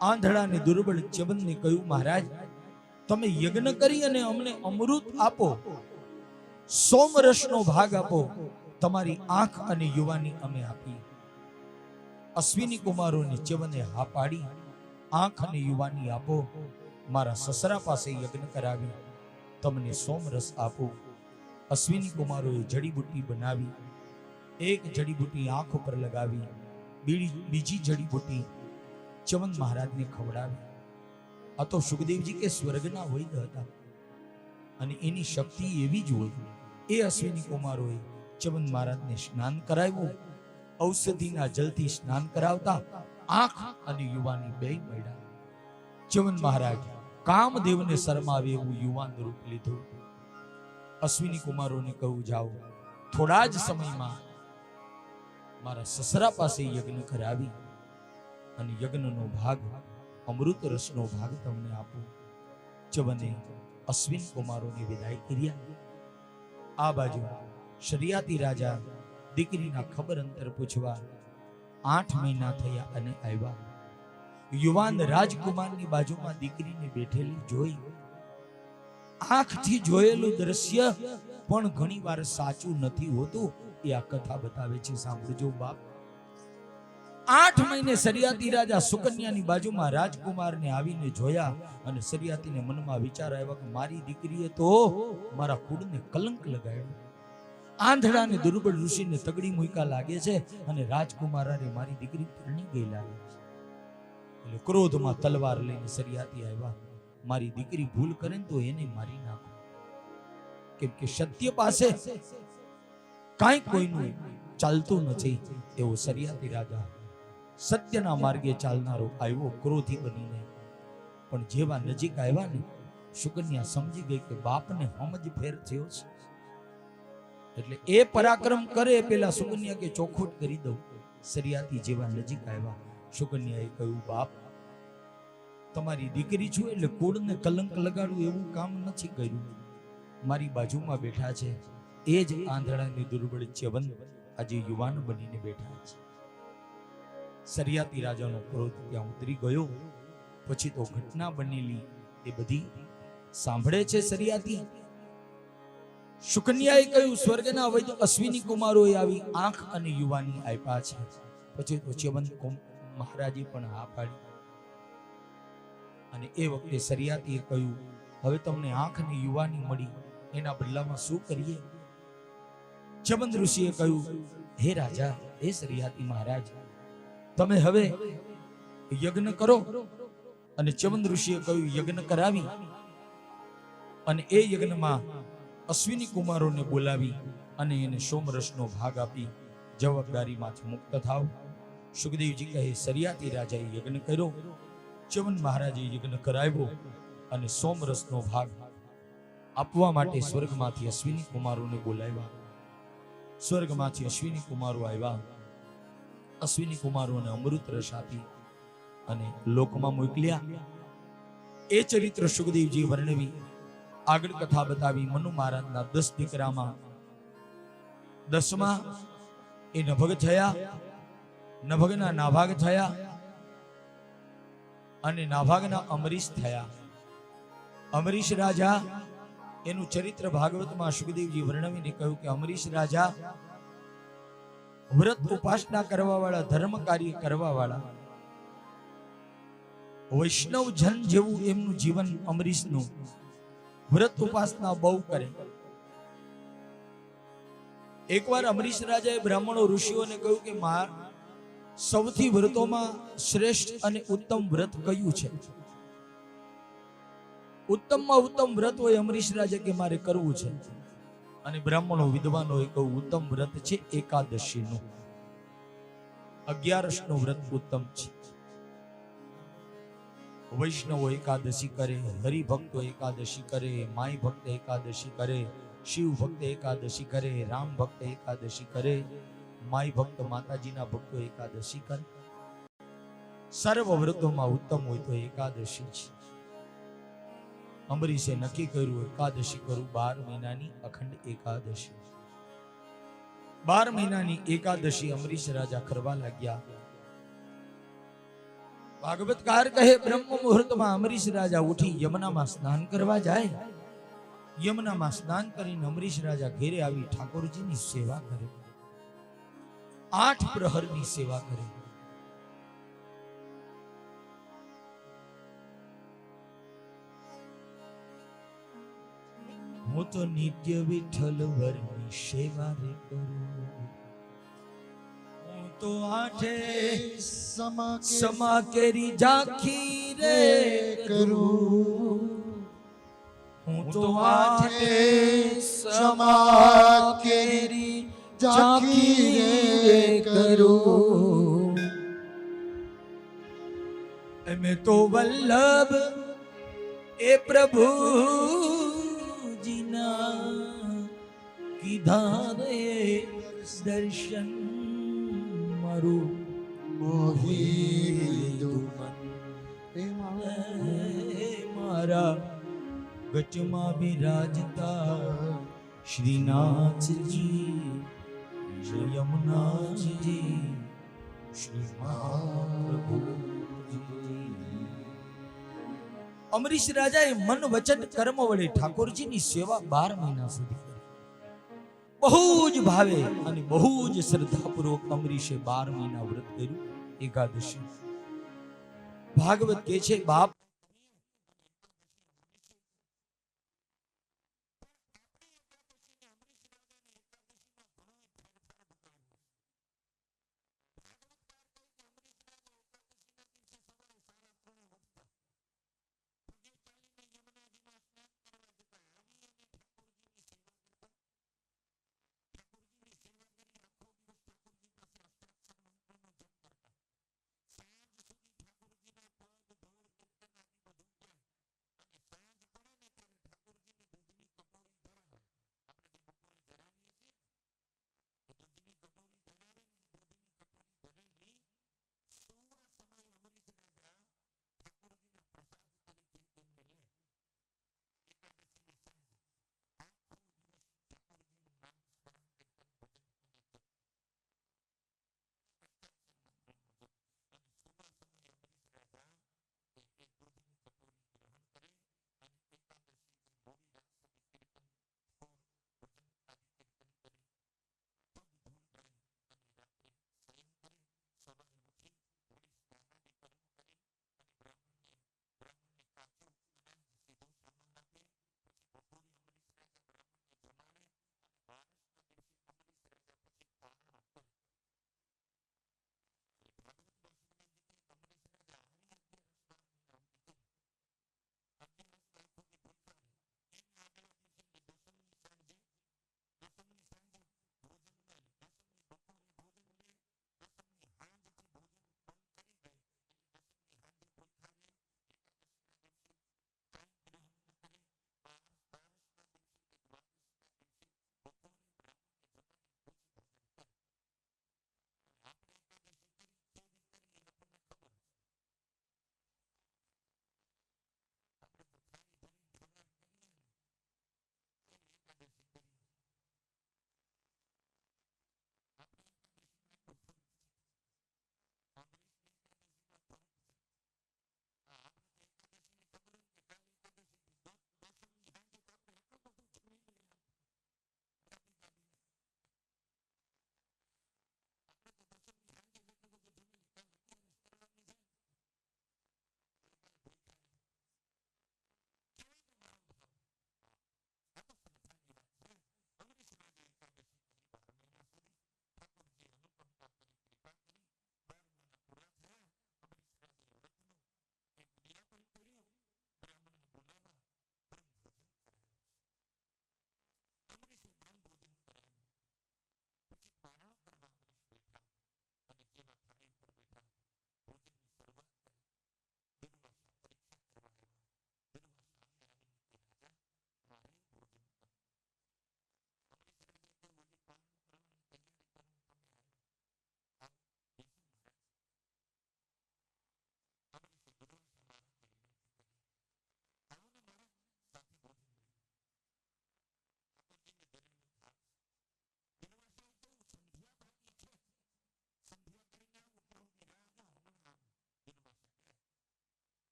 આંધળા ને દુર્બળ ચ્યવનને કહ્યું, મહારાજ તમે યજ્ઞ કરી અને અમને અમૃત આપો, સોમરસનો ભાગ આપો. તમારી આંખ અને યુવાની અમે આપી. અશ્વિની કુમારોને ચ્યવને હા પાડી, આંખ અને યુવાની આપો. મારા સસરા પાસે યજ્ઞ કરાવી તમને સોમરસ આપો. અશ્વિની કુમારોએ જડીબુટ્ટી બનાવી. એક જડીબુટ્ટી આંખ ઉપર લગાવી, બીજી જડીબુટ્ટી ચ્યવન મહારાજને ખવડાવી. આ તો સુખદેવજી કે સ્વર્ગના વૈદ હતા અને એની શક્તિ એવી જ હોય. એ અશ્વિની કુમારોએ ચ્યવન મહારાજને સ્નાન કરાવ્યું. ઔષધિના જલથી સ્નાન કરાવતા આંખ અને યુવાની બેય મળ્યા. ચ્યવન મહારાજ કામદેવને શરમાવે એવું યુવાન રૂપ લીધું. અશ્વિની કુમારોને કહું, જાઓ થોડા જ સમયમાં મારા સસરા પાસે યજ્ઞ કરાવી અને યજ્ઞનો ભાગ અમૃત રસનો ભાગ તમને આપું. ચ્યવને અશ્વિન કુમારોને વિદાય કર્યા. આ બાજુ શરિયાતી રાજા દીકરીના ખબર અંતર પૂછવા 8 મહિના થયા અને આવ્યા. યુવાન રાજકુમારની બાજુમાં દીકરીને બેઠેલી જોઈ. આંખથી જોયેલું દ્રશ્ય પણ ઘણી વાર સાચું નથી હોતું, એ આ કથા બતાવે છે. સાંભળજો બાપ. 8 મહિને સરિયાતી રાજા સુકન્યાની બાજુમાં રાજકુમારને આવીને જોયા અને સરિયાતીને મનમાં વિચાર આવ્યા કે મારી દીકરીએ તો મારા કુળને કલંક લગાડ્યો. આંધળા ને દુર્બળ ઋષિને તગડી મુઈકા લાગે છે અને રાજકુમારને મારી દીકરી પરણી ગઈ લાગે છે. એટલે ક્રોધમાં તલવાર લઈને સરિયાતી આવ્યા. મારી દીકરી ભૂલ કરે ને તો એને મારી નાખો, કેમ કે સત્ય પાસે કાંઈ કોઈનું ચાલતું નથી. એવો સરિયાતી રાજા સત્યના માર્ગે ચાલનારો આવ્યો ક્રોધી બનીને. પણ જેવા નજીક આવ્યા ને સુકન્યા સમજી ગઈ કે બાપને સમજ ફેર થયો છે. એટલે એ પરાક્રમ કરે પેલા સુકન્યા કે ચોખવટ કરી દઉં. સરિયાતી જેવા નજીક આવ્યા સુકન્યાએ કહ્યું, બાપ તમારી દીકરી છું એટલે કુળને કલંક લગાડવું એવું કામ નથી કર્યું. મારી બાજુમાં બેઠા છે એ જ આંધળાની દુર્બળ ચ્યવન આજે યુવાન બનીને બેઠા છે. સરિયાતી રાજાનો ક્રોધ ત્યાં ઉતરી ગયો. પછી તો ઘટના બનેલી એ બધી સાંભળે છે સરિયાતી. સુકન્યાએ કહ્યું, સ્વર્ગના વૈદ અશ્વિની કુમારોએ આવી આંખ અને યુવાની આપ્યા છે. પછી તો ચ્યવન મહારાજે પણ હા પાડી. અને એ વખતે સરિયાતીએ કહ્યું, હવે તમને આંખ અને યુવાની મળી, એના બદલામાં શું કરીએ? ચ્યવન ઋષિએ કહ્યું, હે રાજા, હે સરિયાતી મહારાજ, તમે હવે યજ્ઞ કરો. અને ચ્યવન ઋષિએ કહ્યું, યજ્ઞ કરાવી અને એ યજ્ઞમાં અશ્વિની કુમારોને બોલાવી અને એને સોમરસનો ભાગ આપી જવાબદારીમાંથી મુક્ત થાવ. સુખદેવજી કહે, સરિયાતી રાજાએ યજ્ઞ કર્યો. ચ્યવન મહારાજે યજ્ઞ કરાવ્યો અને સોમરસનો ભાગ આપવા માટે સ્વર્ગમાંથી અશ્વિની કુમારોને બોલાવ્યા. સ્વર્ગમાંથી અશ્વિની કુમારો આવ્યા. અશ્વિની કુમારોને અમૃત રસ આપી અને લોકમાં મોકલ્યા. એ ચરિત્ર સુખદેવજી વર્ણવી આગળ કથા બતાવી. મનુ મહારાજના 10 દીકરામાં 10મા એ નભગ થયા. નભગના નાભાગ થયા અને નાભાગના અમરીશ થયા. અમરીશ રાજા એનું ચરિત્ર ભાગવતમાં સુખદેવજી વર્ણવીને કહ્યું કે અમરીશ રાજા વ્રત ઉપાસના કરવા વાળા, ધર્મ કાર્ય કરવા વાળા, વૈષ્ણવ જન જેવું એમનું જીવન અમરીશનું, વ્રત ઉપાસના બહુ કરે. એકવાર અમરીશ રાજાએ બ્રાહ્મણો ઋષિઓને કહ્યું કે સૌથી વ્રતોમાં શ્રેષ્ઠ અને ઉત્તમ વ્રત કયું છે? ઉત્તમમાં ઉત્તમ વ્રત હોય અમરીશ રાજા કે મારે કરવું છે. અને બ્રાહ્મણો વિદ્વાનોએ કહ્યું ઉત્તમ વ્રત છે એકાદશીનું. 11 નું વ્રત ઉત્તમ છે. વૈષ્ણવો એકાદશી કરે, હરિભક્તો એકાદશી કરે, માઈ ભક્ત એકાદશી કરે, શિવ ભક્ત એકાદશી કરે, રામ ભક્ત એકાદશી કરે, માઈ ભક્ત માતાજીના ભક્તો એકાદશી કરે. સર્વ વ્રતોમાં ઉત્તમ હોય તો એકાદશી છે. અમરીશે નક્કી કર્યું એકાદશી કરું, 12 મહિનાની અખંડ એકાદશી. 12 મહિનાની એકાદશી અમરીશ રાજા કરવા લાગ્યા. ભાગવતકાર કહે બ્રહ્મ મુહૂર્તમાં અમરીશ રાજા ઉઠી યમુનામાં સ્નાન કરવા જાય. યમુનામાં સ્નાન કરીને અમરીશ રાજા ઘેરે આવી ઠાકોરજીની સેવા કરે. 8 પ્રહરની સેવા કરે. હું તો નિત્ય વિઠ્ઠલ વરની સેવા રે કરું. હું તો 8 સમા કેરી ઝાંખી રે કરું. હું તો 8 સમા કેરી ઝાંખી રે કરું. અમે તો વલ્લભ એ પ્રભુ કીધા રે દર્શન મારું મોહી લીધું મન. મારા ગચમાં બિરાજતા શ્રીનાથજી, યમુનાજી, શ્રી મહાપ્રભુજી. અમરીશ રાજાએ મન વચન કર્મ વડે ઠાકોરજીની સેવા 12 મહિના સુધી કરી. બહુ જ ભાવે અને બહુ જ શ્રદ્ધાપૂર્વક અમરીશે 12 મહિના વ્રત કર્યું એકાદશી. ભાગવત કહે છે બાપ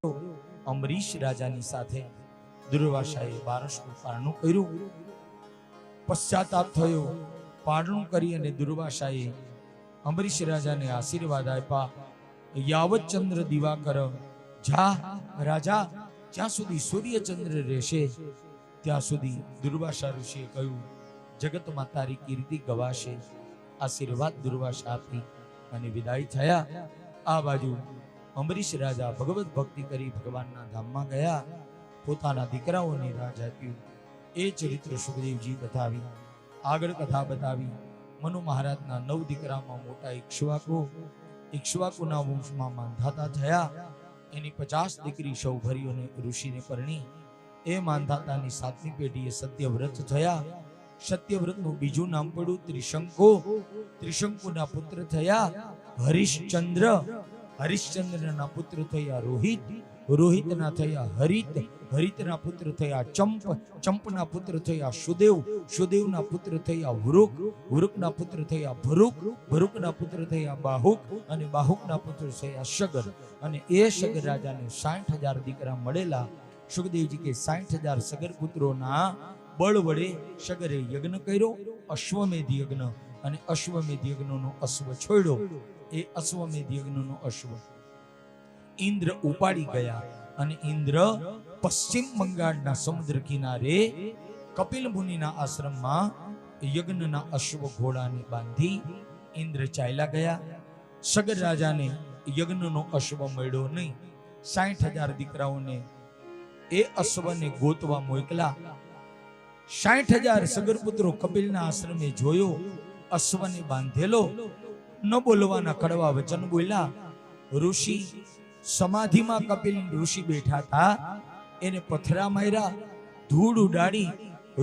અમરીશ રાજાની સાથે દુર્વાસાએ બારસનું પારણું કર્યું. પશ્ચાતાપ થયો. પારણું કરી અને દુર્વાસાએ અમરીશ રાજાને આશીર્વાદ આપ્યા. યાવત ચંદ્ર દિવાકર, જા રાજા, જ્યાં સુધી સૂર્યચંદ્ર રહેશે ત્યાં સુધી દુર્વાસા ઋષિએ કહ્યું જગતમાં તારી કીર્તિ ગવાશે. આશીર્વાદ દુર્વાસા આપી અને વિદાય થયા. આ બાજુ અમરીશ રાજા ભગવત ભક્તિ કરી ભગવાનના ધામમાં ગયા. પોતાના દીકરાઓને રાજ આપ્યું. એ ચરિત્ર સુખદેવજી બતાવી. આગળ કથા બતાવી. મનુ મહારાજના 9 દીકરામાં મોટા ઇક્ષ્વાકુના વંશમાં માંધાતા થયા. એની 50 દીકરી સૌભર્યોને ઋષિને પરણી. એ માંધાતાની 7મી પેઢીએ સત્યવ્રત થયા. સત્યવ્રતનું બીજું નામ પડ્યું ત્રિશંકુ. ત્રિશંકુના પુત્ર થયા હરિશ્ચંદ્ર. હરિશ્ચંદ્રના પુત્ર થયા રોહિત. રોહિતના થયા હરિત. હરિતના પુત્ર થયા ચંપ. ચંપના પુત્ર થયા સુદેવ. સુદેવના પુત્ર થયા વૃક. વૃકના પુત્ર થયા ભરૂક. ભરૂકના પુત્ર થયા બાહુક. અને બાહુકના પુત્ર થયા સગર. અને એ સગર રાજાને 60,000 દીકરા મળેલા. સુખદેવજી કે 60,000 સગર પુત્રોના બળ વડે સગરે યજ્ઞ કર્યો, અશ્વમેધ યજ્ઞ. અને અશ્વમેધ યજ્ઞનો અશ્વ છોડ્યો. એ અશ્વમેધ યજ્ઞનો અશ્વ ઇન્દ્ર ઉપાડી ગયા. અને ઇન્દ્ર પશ્ચિમ બંગાળના સમુદ્ર કિનારે કપિલ મુનિના આશ્રમમાં યજ્ઞના અશ્વ ઘોડાને બાંધી ઇન્દ્ર ચાલ્યા ગયા. સગર રાજાને યજ્ઞનો અશ્વ મળ્યો નહીં. 60,000 દીકરાઓને એ અશ્વને ગોતવા મોકલા. 60,000 સગરપુત્રો કપિલના આશ્રમે જોયો અશ્વને બાંધેલો. ન બોલવાના કડવા વચન બોલ્યા. ઋષિ સમાધિમાં કપિલ ઋષિ બેઠા હતા. એને પથરા માર્યા, ધૂળ ઉડાડી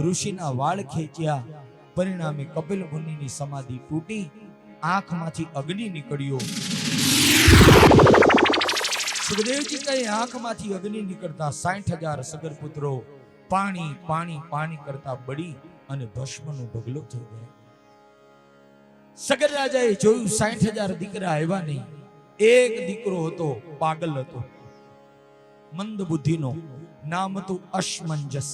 ઋષિના વાળ ખેંચ્યા. પરિણામે કપિલ મુનિની સમાધિ તૂટી. આંખમાંથી અગ્નિ નીકળ્યો. સુખદેવજી કહે આંખમાંથી અગ્નિ નીકળતા 60,000 સગરપુત્રો પાણી પાણી પાણી કરતા બળી અને ભસ્મનો ઢગલો થઈ ગયા. સગર રાજાએ જોયું 60,000 દીકરા આવ્યા નહીં. એક દીકરો હતો, પાગલ હતો, મંદ બુદ્ધિનો, નામ હતું અશ્મંજસ.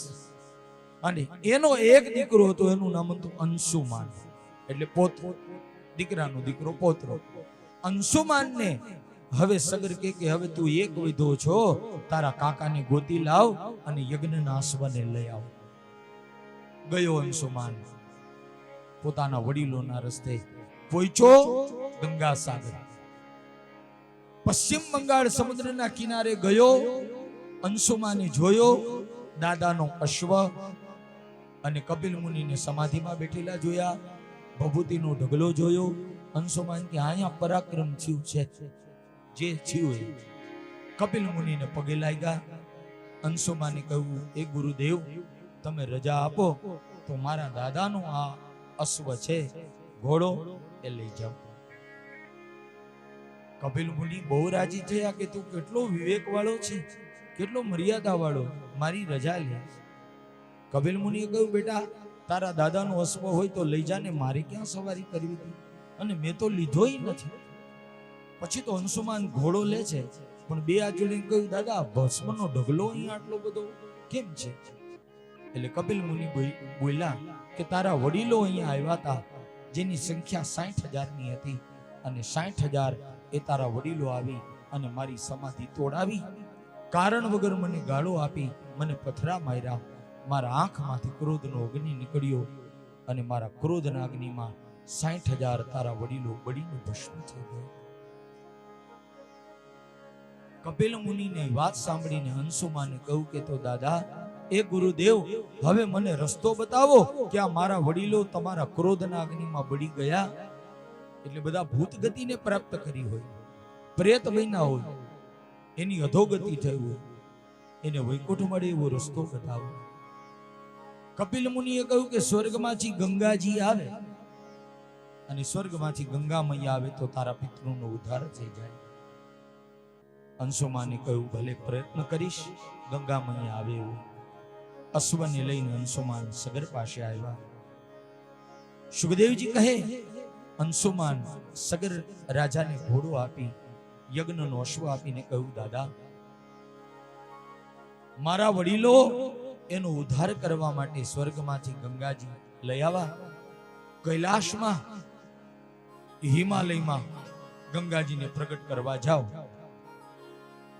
અને એનો એક દીકરો હતો, એનું નામ હતું અંશુમાન. એટલે પોત્ર, દીકરાનો દીકરો પોત્રો. અંશુમાનને હવે સગર કે હવે તું એક વિધો છો, તારા કાકાને ગોતી લાવ અને યજ્ઞના અશ્વને લઈ આવ. ગયો અંશુમાન પોતાના વડીલોના રસ્તે પહોંચ્યો ગંગા સાગર. પશ્ચિમ બંગાળ સમુદ્રના કિનારે ગયો. અંશુમાને જોયો દાદાનો અશ્વ અને કપિલ મુનિને સમાધિમાં બેઠેલા જોયા. ભભૂતિનો ઢગલો જોયો. અંશુમાન કે અહીંયા પરાક્રમ થયું છે. જે થયું એ કપિલ મુનિને પગે લાગ્યા. અંશુમાને કહ્યું એ ગુરુદેવ તમે રજા આપો તો મારા દાદાનો આ અશ્વ છે ઘોડો એ લઈ જાઓ. કપિલ મુનિ બહુ રાજી થયા કે તું કેટલો વિવેક વાળો છે, કેટલો મર્યાદા વાળો, મારી રજા લે. કપિલ મુનિએ કહ્યું બેટા તારા દાદાનો અશ્વ હોય તો લઈ જાને, મારે ક્યાં સવારી કરવી હતી અને મેં તો લીધોય નથી. પછી તો અંશુમાન ઘોડો લે છે પણ બે હાથ જોડીને કહ્યું દાદા ભસ્મનો ઢગલો અહીંયા આટલો બધો કેમ છે? એટલે કપિલ મુનિ બોલ્યા કે તારા વડીલો અહીંયા આવ્યા હતા જેની સંખ્યા 60,000 ની હતી અને 60,000 એ તારા વડીલો આવી અને મારી સમાધિ તોડાવી. કારણ વગર મને ગાળો આપી, મને પથરા માર્યા. મારા આંખમાંથી ક્રોધનો અગ્નિ નીકળ્યો અને મારા ક્રોધના અગ્નિમાં 60,000 તારા વડીલો બળીને ભસ્મ થઈ ગયા. કપિલ મુનિને વાત સાંભળીને અંશુમાને કહ્યું કે તો દાદા એ ગુરુદેવ હવે મને રસ્તો બતાવો કે આ મારા વડીલો તમારા ક્રોધના અગ્નિમાં બળી ગયા. એટલે બધા ભૂત ગતિને પ્રાપ્ત કરી હોય, પ્રેત બન્યા હોય, એની અધોગતિ થઈ હોય, એને વૈકુંઠ મળે એવો રસ્તો બતાવો. કપિલ મુનિએ કહ્યું કે સ્વર્ગમાંથી ગંગાજી આવે અને સ્વર્ગમાંથી ગંગા મૈયા આવે તો તારા પિતૃનો ઉદ્ધાર થઈ જાય. અંશુમાને કહ્યું ભલે પ્રયત્ન કરીશ, ગંગા મૈયા આવે એવું. અશ્વને લઈને અંશુમાન સગર પાસે આવ્યા. સુખદેવજી કહે અંશુમાન સગર રાજાને ઘોડો આપી યજ્ઞનો અશ્વ આપીને કહ્યું દાદા મારા વડીલો એનો ઉદ્ધાર કરવા માટે સ્વર્ગમાંથી ગંગાજી લઈ આવ્યા. કૈલાશમાં હિમાલયમાં ગંગાજીને પ્રગટ કરવા જાઓ.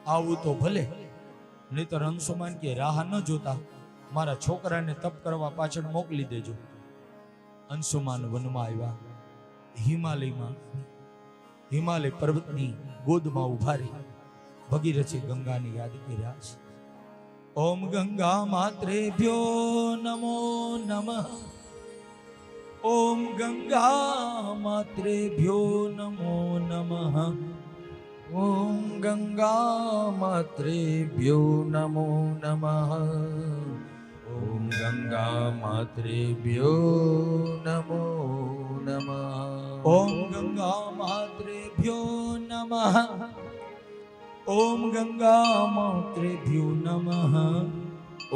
આવું તો ભલે, નહીતર અંશુમાન કે રાહ ન જોતા મારા છોકરાને તપ કરવા પાછળ મોકલી દેજો. અંશુમાન વનમાં આવ્યા. હિમાલય પર્વતની ગોદમાં ઉભા રહી ભગીરથે ગંગાને યાદ કર્યા છે. ઓમ ગંગા માત્રેભ્યો નમો નમઃ. ઓમ ગંગા માત્રેભ્યો નમો નમઃ. ઓમ ગંગા માત્રેભ્યો નમો નમઃ. ઓમ ગંગા માત્રેભ્યો નમો નમઃ. ઓમ ગંગા માત્રેભ્યો નમઃ. ઓમ ગંગા માત્રેભ્યો નમઃ.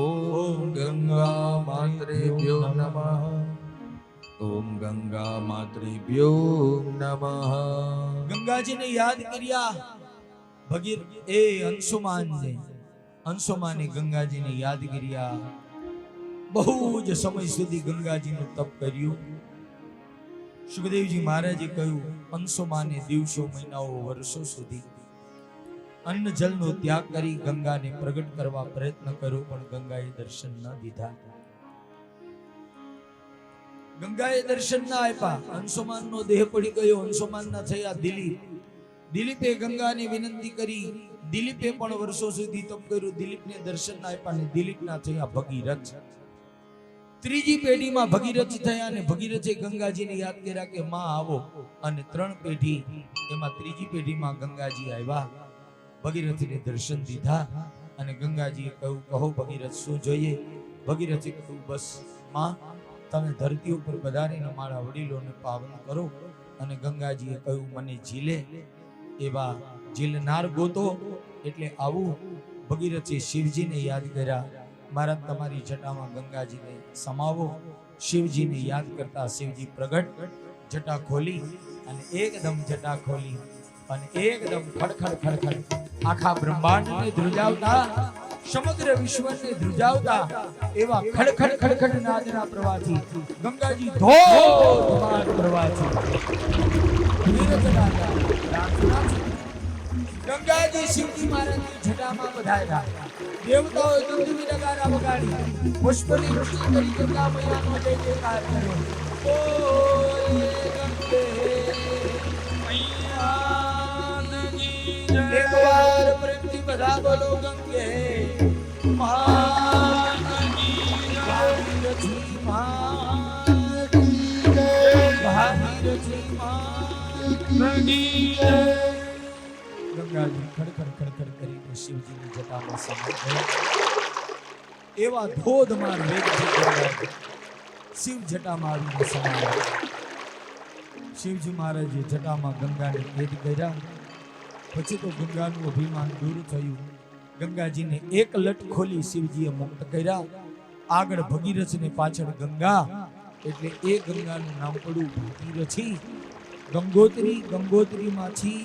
ઓમ ગંગા માત્રેભ્યો નમઃ. ઓમ ગંગા માત્રેભ્યો નમઃ. ગંગાજીને યાદ કર્યા. ભગીર એ અંશુમાને ગંગાજીને યાદ કર્યા. બહુ જ સમય સુધી ગંગાજીનું તપ કર્યું. સુખદેવજી મહારાજે કહ્યું, અંશુમાને દિવસો, મહિનાઓ, વર્ષો સુધી અન્ન જલનો ત્યાગ કરી ગંગાને પ્રગટ કરવા પ્રયત્ન કર્યો, પણ ગંગાએ દર્શન ન દીધા. ગંગાએ દર્શન ના આપ્યા. અંશુમાનનો દેહ પડી ગયો. અંશુમાનના થયા દિલીપે ગંગાને વિનંતી કરી. દિલીપે પણ વર્ષો સુધી તપ કર્યું. દિલીપને દર્શન ના આપ્યા અને દિલીપના થયા ભગીરથ. ત્રીજી પેઢીમાં ભગીરથ થયા અને ભગીરથે ગંગાજીને યાદ કર્યા કે માં આવો. અને 3 પેઢી એમાં ત્રીજી પેઢીમાં ગંગાજી આવ્યા. ભગીરથને દર્શન દીધા અને ગંગાજીએ કહ્યું, કહો ભગીરથ શું જોઈએ? ભગીરથે કહ્યું, બસ માં તમે ધરતી ઉપર પધારીને મારા વડીલોને પાવન કરો. અને ગંગાજીએ કહ્યું, મને ઝીલે એવા ઝીલનાર ગોતો. એટલે આવું ભગીરથે શિવજીને યાદ કર્યા. મહારાજ તમારી જટામાં ગંગાજીને સમાવો. શિવજીને યાદ કરતા શિવજી પ્રગટ, જટા ખોલી અને એકદમ જટા ખોલી અને એકદમ ખડખડ ખડખડ આખા બ્રહ્માંડને ધ્રુજાવતા, સમગ્ર વિશ્વને ધ્રુજાવતા એવા ખડખડ ખડખડ નાદના પ્રવાહથી ગંગાજી ધોધમાર પ્રવાહથી ગંગાજી શિવજી મહારાજની જટામાં પધાર્યા. દેવતાઓએ દુંદુભી નગારા વગાડી, પુષ્પની વૃષ્ટિ કરી ગંગા મૈયાનો જય જયકાર કર્યો. બોલે ગંગે મૈયાની જય. એકવાર પ્રેમથી બધા બોલો ગંગે માતની જય. ભાગીરથી માતની જય. ભાગીરથી માતની જય. ગંગાજી ખડખડ ખડખડ કરીને શિવજીની જટામાં સમાઈ ગયા. એવા ધોધમાર વેગથી ગંગાજી શિવ જટામાં આવીને સમાયા. શિવજી મહારાજે જટામાં ગંગાને ભેદ કર્યા. પછી તો ગંગાનું અભિમાન દૂર થયું. ગંગાજીને એક લટ ખોલી શિવજીએ મુક્ત કર્યા. આગળ ભગીરથને પાછળ ગંગા, એટલે એ ગંગાનું નામ પડ્યું ભાગીરથી. ગંગોત્રીમાંથી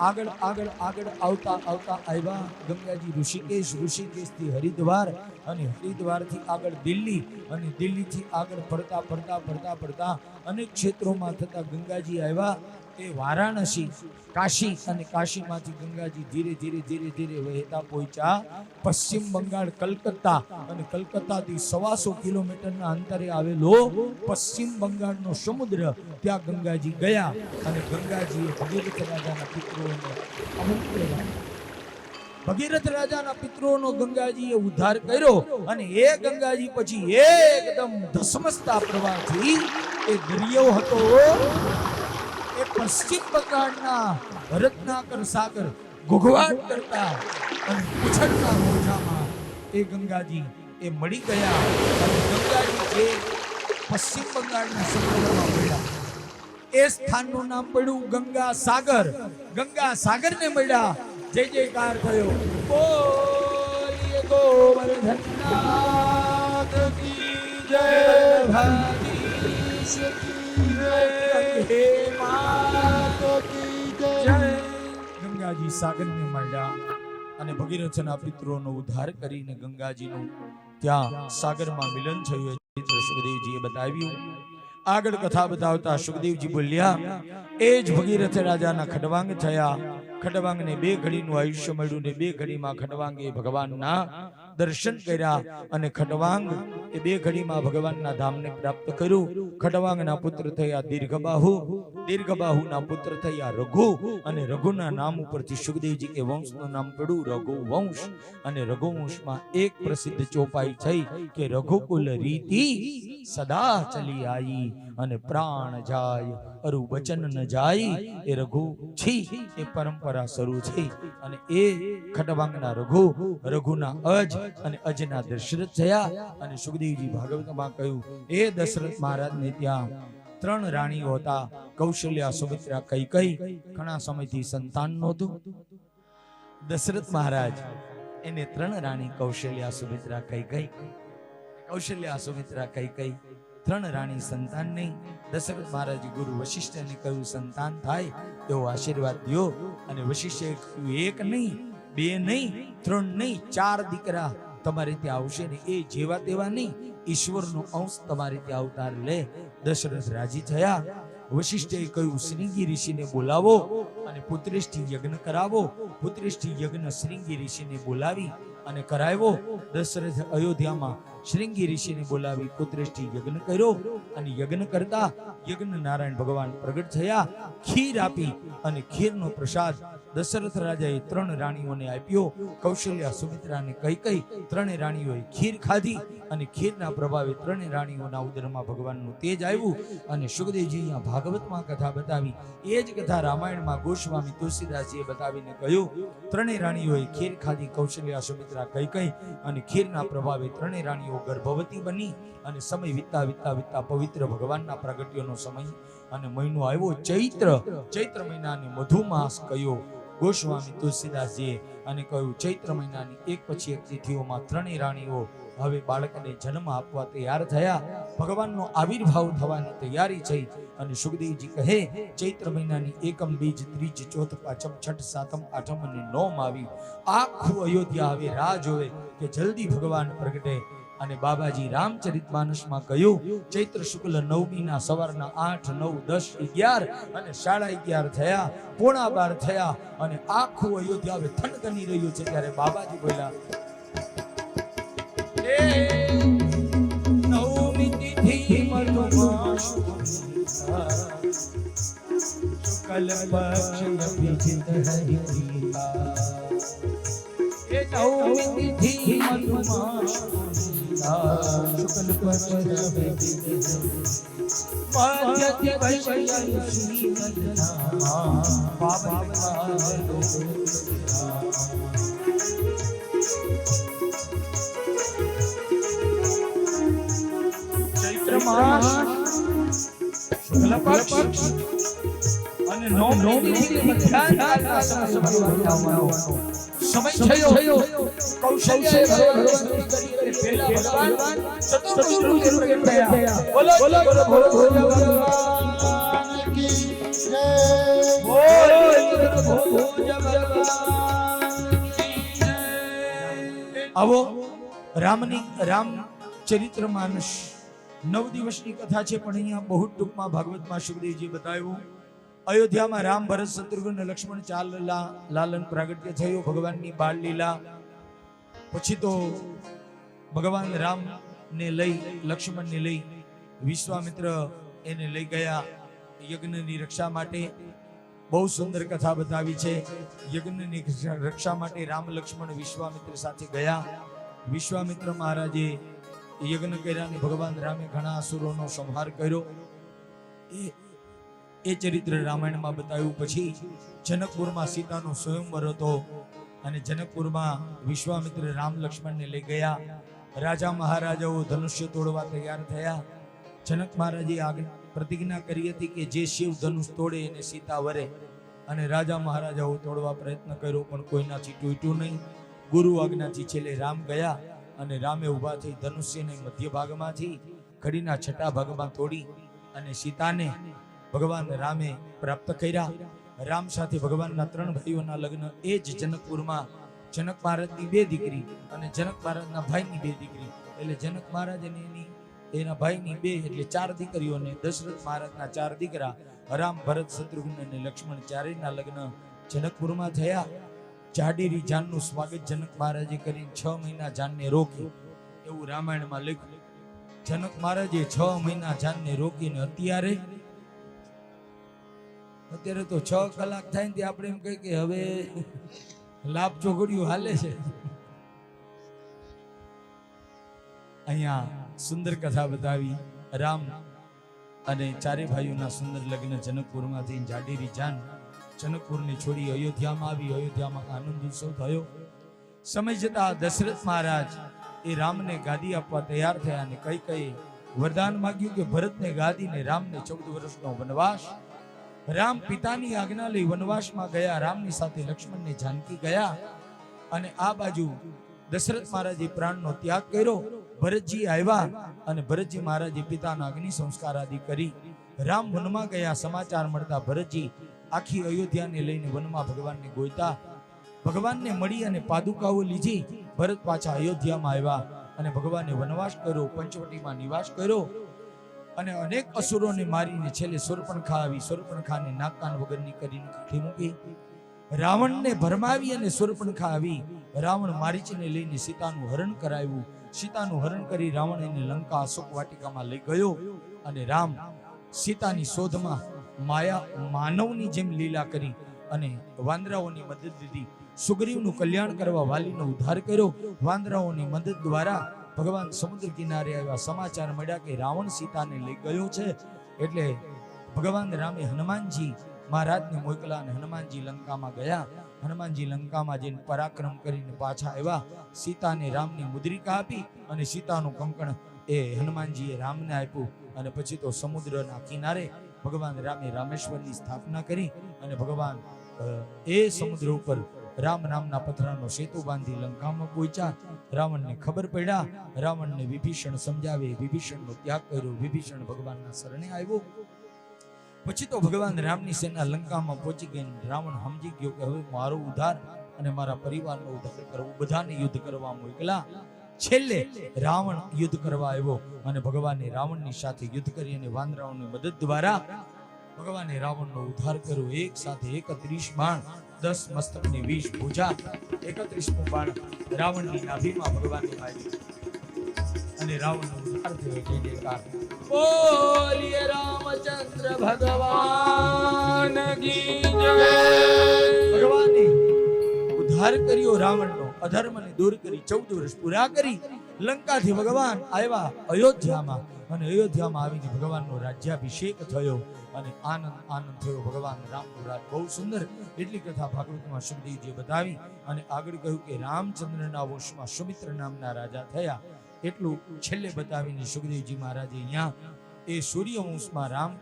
આગળ આગળ આગળ આવતા આવતા આવ્યા ગંગાજી ઋષિકેશથી હરિદ્વાર, અને હરિદ્વારથી આગળ દિલ્હી, અને દિલ્હીથી આગળ પડતા અનેક ક્ષેત્રોમાં થતા ગંગાજી આવ્યા એ વારાણસી, કાશી, અને કાશીમાંથી ગંગાજી ધીરે ધીરે વહેતા પહોંચ્યા પશ્ચિમ બંગાળ, કલકત્તા, અને કલકત્તાથી 125 કિલોમીટરના અંતરે આવેલો પશ્ચિમ બંગાળનો સમુદ્ર, ત્યાં ગંગાજી ગયા. અને ગંગાજીએ ભગીરથ રાજાના પિતૃઓનો ગંગાજીએ ઉદ્ધાર કર્યો. અને એ ગંગાજી પછી એકદમ ધસમસતા પ્રવાહથી એ દરિયો હતો એ પશ્ચિમ બંગાળના રત્નાકર સાગર ઘોઘવાટ કરતા અને ઉછળતા મોજામાં એ ગંગાજી એ મળી ગયા. અને ગંગાજી જે પશ્ચિમ બંગાળના સમુદ્રમાં મળ્યા એ સ્થાનનું નામ પડ્યું ગંગા સાગર. ગંગા સાગરને મળ્યા. જય જયકાર થયો. બોલીએ ગોવર્ધનનાથ કી જય. ભાગીશ કી જય. હે માત કી જય. ગંગાજી સાગરને મળ્યા અને ભગીરથના પિતૃઓનો ઉદ્ધાર કરીને ગંગાજીનું ત્યાં સાગરમાં મિલન થયું એ ચરિત્ર સુખદેવજીએ બતાવ્યું. આગળ કથા બતાવતા સુખદેવજી બોલ્યા, એ જ ભગીરથ રાજાના ખડવાંગ થયા. ખડવાંગને 2 ઘડીનું આયુષ્ય મળ્યું ને 2 ઘડીમાં ખડવાંગે ભગવાનના દર્શન કર્યા અને ખડવાંગ એ 2 ઘડીમાં ભગવાનના ધામને પ્રાપ્ત કર્યું. ખડવાંગના પુત્ર થયા દીર્ઘબાહુ, દીર્ઘબાહુના પુત્ર થયા રઘુ અને રઘુના નામ ઉપરથી સુખદેવજી કે વંશનું નામ પડ્યું રઘુવંશ. અને રઘુવંશમાં એક પ્રસિદ્ધ ચોપાઈ થઈ કે રઘુકુલ રીતિ સદા ચલી આવી અને પ્રાણ જાય અરુ વચન ન જાય. એ રઘુ છી એ પરંપરા શરૂ થઈ અને એ ખડવાંગના રઘુ, રઘુના અજ અને અજના દશરથ થયા. અને સુખદેવજી ભાગવતમાં કહ્યું, એ દશરથ મહારાજને ત્યાં 3 રાણીઓ હતા, કૌશલ્યા, સુમિત્રા, કૈકેયી. ઘણા સમયથી સંતાન નહોતું. દશરથ મહારાજ એને 3 રાણી કૌશલ્યા, સુમિત્રા, કૈકેયી. કૌશલ્યા, સુમિત્રા, કૈકેયી 3 રાણી સંતાન નહીં. દશરથ મહારાજ ગુરુ વશિષ્ઠને કહ્યું, સંતાન થાય એવો આશીર્વાદ દો. અને વશિષ્ઠે કહ્યું, 1 નહીં, 2 નહીં, 3 નહીં, 4 દીકરા તમારે ત્યાં આવશે ને એ જેવા તેવા નહીં, ઈશ્વરનો અંશ તમારે ત્યાં અવતાર લે. દશરથ રાજી થયા. વશિષ્ઠે કહ્યું, શ્રીંગી ઋષિને બોલાવો અને પુત્રેષ્ઠી યજ્ઞ કરાવો. પુત્રેષ્ઠી યજ્ઞ શ્રીંગી ઋષિને બોલાવી અને કરાવ્યો. દશરથ અયોધ્યામાં શ્રીંગી ઋષિને બોલાવી પુત્રેષ્ઠી યજ્ઞ કર્યો. અને યજ્ઞ કરતા યજ્ઞ નારાયણ ભગવાન પ્રગટ થયા. ખીર આપી અને ખીરનો પ્રસાદ દશરથ રાજાએ 3 રાણીઓને આપ્યો. કૌશલ્યા, સુમિત્રા અને કૈકેયી 3 રાણીઓએ ખીર ખાધી અને ખીરના પ્રભાવે 3 રાણીઓના ઉદરમાં ભગવાનનું તેજ આવ્યું. અને સુખદેવજી અહીંયા ભાગવતમાં કથા બતાવી. એ જ કથા રામાયણમાં ગોસ્વામી તુલસીદાસજીએ બતાવીને કહ્યું, 3 રાણીઓએ ખીર ખાધી, કૌશલ્યા, સુમિત્રા, કૈકેયી. અને ખીરના પ્રભાવે 3 રાણીઓ ગર્ભવતી બની. અને સમય વીતતા વીતતા વીતતા પવિત્ર ભગવાનના પ્રાગટ્યનો સમય અને મહિનો આવ્યો ચૈત્ર. ચૈત્ર મહિનાને મધુમાસ કયો ગોસ્વામી તુલસીદાસજીએ. અને કહ્યું, ચૈત્ર મહિનાની એક પછી એક તિથિઓમાં 3 રાણીઓ હવે બાળકને જન્મ આપવા તૈયાર થયા. ભગવાનનો આવિર્ભાવ થવાની તૈયારી થઈ. અને સુખદેવજી કહે, ચૈત્ર મહિનાની 1મ, બીજ, ત્રીજ, ચોથ, પાંચમ, છઠ, સાતમ, આઠમ અને નોમ આવી. આખું અયોધ્યા હવે રાહ જોવે કે જલ્દી ભગવાન પ્રગટે. અને બાબાજી રામચરિતમાનસમાં કહ્યું, ચૈત્ર શુક્લ 9મીના સવારના 8, 9, 10, 11 અને 11:30 થયા, 11:15 થયા અને આખું અયોધ્યા હવે થનગની રહ્યું છે. ત્યારે બાબાજી બોલ્યા, નવમી તિથિ મધુમાસ શુક્લ પક્ષ અભિજીત હરિપ્રિયા. એ નવમી તિથિ મધુમાસ શુક્લ પક્ષ અભિજીત મધ્ય દિવસ ચૈત્ર માસ શુક્લ પક્ષ અને નવમી તિથિ મધ્યાહ્નકાળના સમય થયો. કૌશલ્યાએ ભગવાનની કરી પહેલા ભગવાન ચતુર્ભુજ રૂપે થયા. બોલો બોલો બોલો બોલો ભગવાન કી જય. બોલો ચતુર્ભુજ ભગવાન કી જય. આવો રામ ચરિત્રમાનસ 9 દિવસની કથા છે, પણ અહીંયા બહુ ટૂંકમાં ભાગવતમાં સુખદેવજી બતાવ્યું. અયોધ્યામાં રામ, ભરત, શત્રુઘ્ન, લક્ષ્મણ 4 લાલન પ્રાગટ્ય થયું. ભગવાનની બાળ લીલા પછી તો ભગવાન રામને લઈ, લક્ષ્મણને લઈ વિશ્વામિત્ર એને લઈ ગયા યજ્ઞની રક્ષા માટે. બહુ સુંદર કથા બતાવી છે. યજ્ઞની રક્ષા માટે રામ, લક્ષ્મણ વિશ્વામિત્ર સાથે ગયા. વિશ્વામિત્ર મહારાજે યજ્ઞ કર્યા અને ભગવાન રામે ઘણા અસુરોનો સંહાર કર્યો. એ ચરિત્ર રામાયણમાં બતાવ્યું. પછી જનકપુરમાં સીતાનો સ્વયંવર હતો અને જનકપુરમાં વિશ્વામિત્ર રામ, લક્ષ્મણને લઈ ગયા. રાજા મહારાજાઓ ધનુષ્ય તોડવા તૈયાર થયા. જનક મહારાજે પ્રતિજ્ઞા કરી હતી કે જે શિવ ધનુષ તોડે એને સીતા વરે. અને રાજા મહારાજાઓ તોડવા પ્રયત્ન કર્યો પણ કોઈનાથી તૂટ્યું નહીં. ગુરુ આજ્ઞાથી છેલ્લે રામ ગયા અને રામે ઊભા થઈ ધનુષ્યને મધ્ય ભાગમાંથી ઘડીના છઠ્ઠા ભાગમાં તોડી અને સીતાને ભગવાન રામે પ્રાપ્ત કર્યા. રામ સાથે ભગવાનના 3 ભાઈઓના લગ્ન એ જ જનકપુરમાં જનક મહારાજની 2 દીકરી અને જનક મહારાજના ભાઈની 2 દીકરી, એટલે જનક મહારાજ અને એના ભાઈની 2 એટલે 4 દીકરીઓને દશરથ મહારાજના 4 દીકરા રામ, ભરત, શત્રુઘ્ન અને લક્ષ્મણ ચારેયના લગ્ન જનકપુરમાં થયા. જાડેરી જાનનું સ્વાગત જનક મહારાજે કરીને 6 મહિના જાનને રોકી, એવું રામાયણમાં લખ્યું. જનક મહારાજે 6 મહિના જાનને રોકીને અત્યારે તો 6 કલાક થાય ને આપણે એમ કહીએ કે હવે લાભ ચોઘડિયું હાલે છે. અહીંયા સુંદર કથા બતાવી. રામ અને ચારે ભાઈઓના સુંદર લગ્ન જનકપુરમાંથી જાડેરી જાન જનકપુરને છોડી અયોધ્યામાં આવી. અયોધ્યામાં આનંદ ઉત્સવ થયો. સમય જતા દશરથ મહારાજ એ રામને ગાદી આપવા તૈયાર થયા અને કઈ વરદાન માંગ્યું કે ભરતને ગાદી ને રામને 14 વર્ષનો વનવાસ. રામ પિતાની આજ્ઞા લઈ વનવાસમાં ગયા. રામની સાથે લક્ષ્મણ ને જાનકી ગયા અને આ બાજુ દશરથ મહારાજે પ્રાણનો ત્યાગ કર્યો. ભરતજી આવ્યા અને ભરતજી મહારાજે પિતાના અગ્નિ સંસ્કાર આદિ કરી રામ વનમાં ગયા. સમાચાર મળતા ભરતજી આખી અયોધ્યાને લઈને વનમાં ભગવાનને ગોઈતા. ભગવાનને મળી અને પાદુકાઓ લીધી. ભરત પાછા અયોધ્યામાં આવ્યા અને ભગવાને વનવાસ કર્યો, પંચવટીમાં નિવાસ કર્યો અને અનેક અસુરોને મારીને છેલ્લે શૂર્પણખા આવી. શૂર્પણખાને નાક કાન વગરની કરીને કાઢી મૂકી. રાવણને ભરમાવી અને શૂર્પણખા આવી. રાવણ મારીચને લઈને સીતાનું હરણ કરાવ્યું. સીતાનું હરણ કરી રાવણ એને લંકા અશોક વાટિકામાં લઈ ગયો અને રામ સીતાની શોધમાં માનવની જેમ લીલા કરી અને વાંદરાઓની મદદ લીધી. સુગ્રીવનું કલ્યાણ કરવા વાલીનો ઉદ્ધાર કર્યો. વાંદરાઓની મદદ દ્વારા ભગવાન સમુદ્ર કિનારે આવ્યા. સમાચાર મળ્યા કે રાવણ સીતાને લઈ ગયો છે. એટલે ભગવાન રામે હનુમાનજી મહારાજને મોકલા અને હનુમાનજી લંકામાં ગયા. હનુમાનજી લંકામાં જઈને પરાક્રમ કરીને પાછા આવ્યા. સીતાને રામની મુદ્રિકા આપી અને સીતાનું કંકણ એ હનુમાનજીએ રામને આપ્યું અને પછી તો સમુદ્રના કિનારે ભગવાન રામે રામેશ્વરની સ્થાપના કરી અને ભગવાન એ સમુદ્ર ઉપર રામ નામના પથરાનો સેતુ બાંધી લંકામાં પહોંચ્યા. રાવણને ખબર પડ્યા. રાવણને વિભીષણ સમજાવે. વિભીષણનો ત્યાગ કર્યો. વિભીષણ ભગવાનના શરણે આવ્યો. પછી તો ભગવાન રામની સેના લંકામાં પહોંચી ગઈ. રાવણ સમજી ગયો કે હવે મારો ઉદ્ધાર અને મારા પરિવારનો ઉદ્ધાર કરવો, બધાને યુદ્ધ કરવા મોકલા. છેલ્લે રાવણ યુદ્ધ કરવા આવ્યો અને ભગવાને રાવણની સાથે યુદ્ધ કરી અને વાંદરાઓની મદદ દ્વારા ભગવાને રાવણનો ઉદ્ધાર કર્યો. એક સાથે 31 બાણ, 10 મસ્તકની 20 ભુજા. 31મું બાણ રાવણની નાભીમાં ભગવાનને વાગ્યું અને રાવણનો ઉદ્ધાર થયો. જય જયકાર બોલીએ રામચંદ્ર ભગવાન કી જય. ભગવાને ઉદ્ધાર કર્યો રાવણનો, અધર્મને દૂર કરી 14 વર્ષ પૂરા કરી લંકાથી ભગવાન આવ્યા અયોધ્યામાં અને અયોધ્યામાં આવીને ભગવાનનો રાજ્યાભિષેક થયો અને આનંદ થયો. ભગવાન રામનો રાજ બહુ સુંદર. એટલી કથા ભાગવતમાં સુખદેવજીએ બતાવી અને આગળ કહ્યું કે રામચંદ્રના વંશમાં સુમિત્ર નામના રાજા થયા. એટલું છેલ્લે બતાવીને સુખદેવજી મહારાજે અહીંયા એ સૂર્યવંશમાં રામ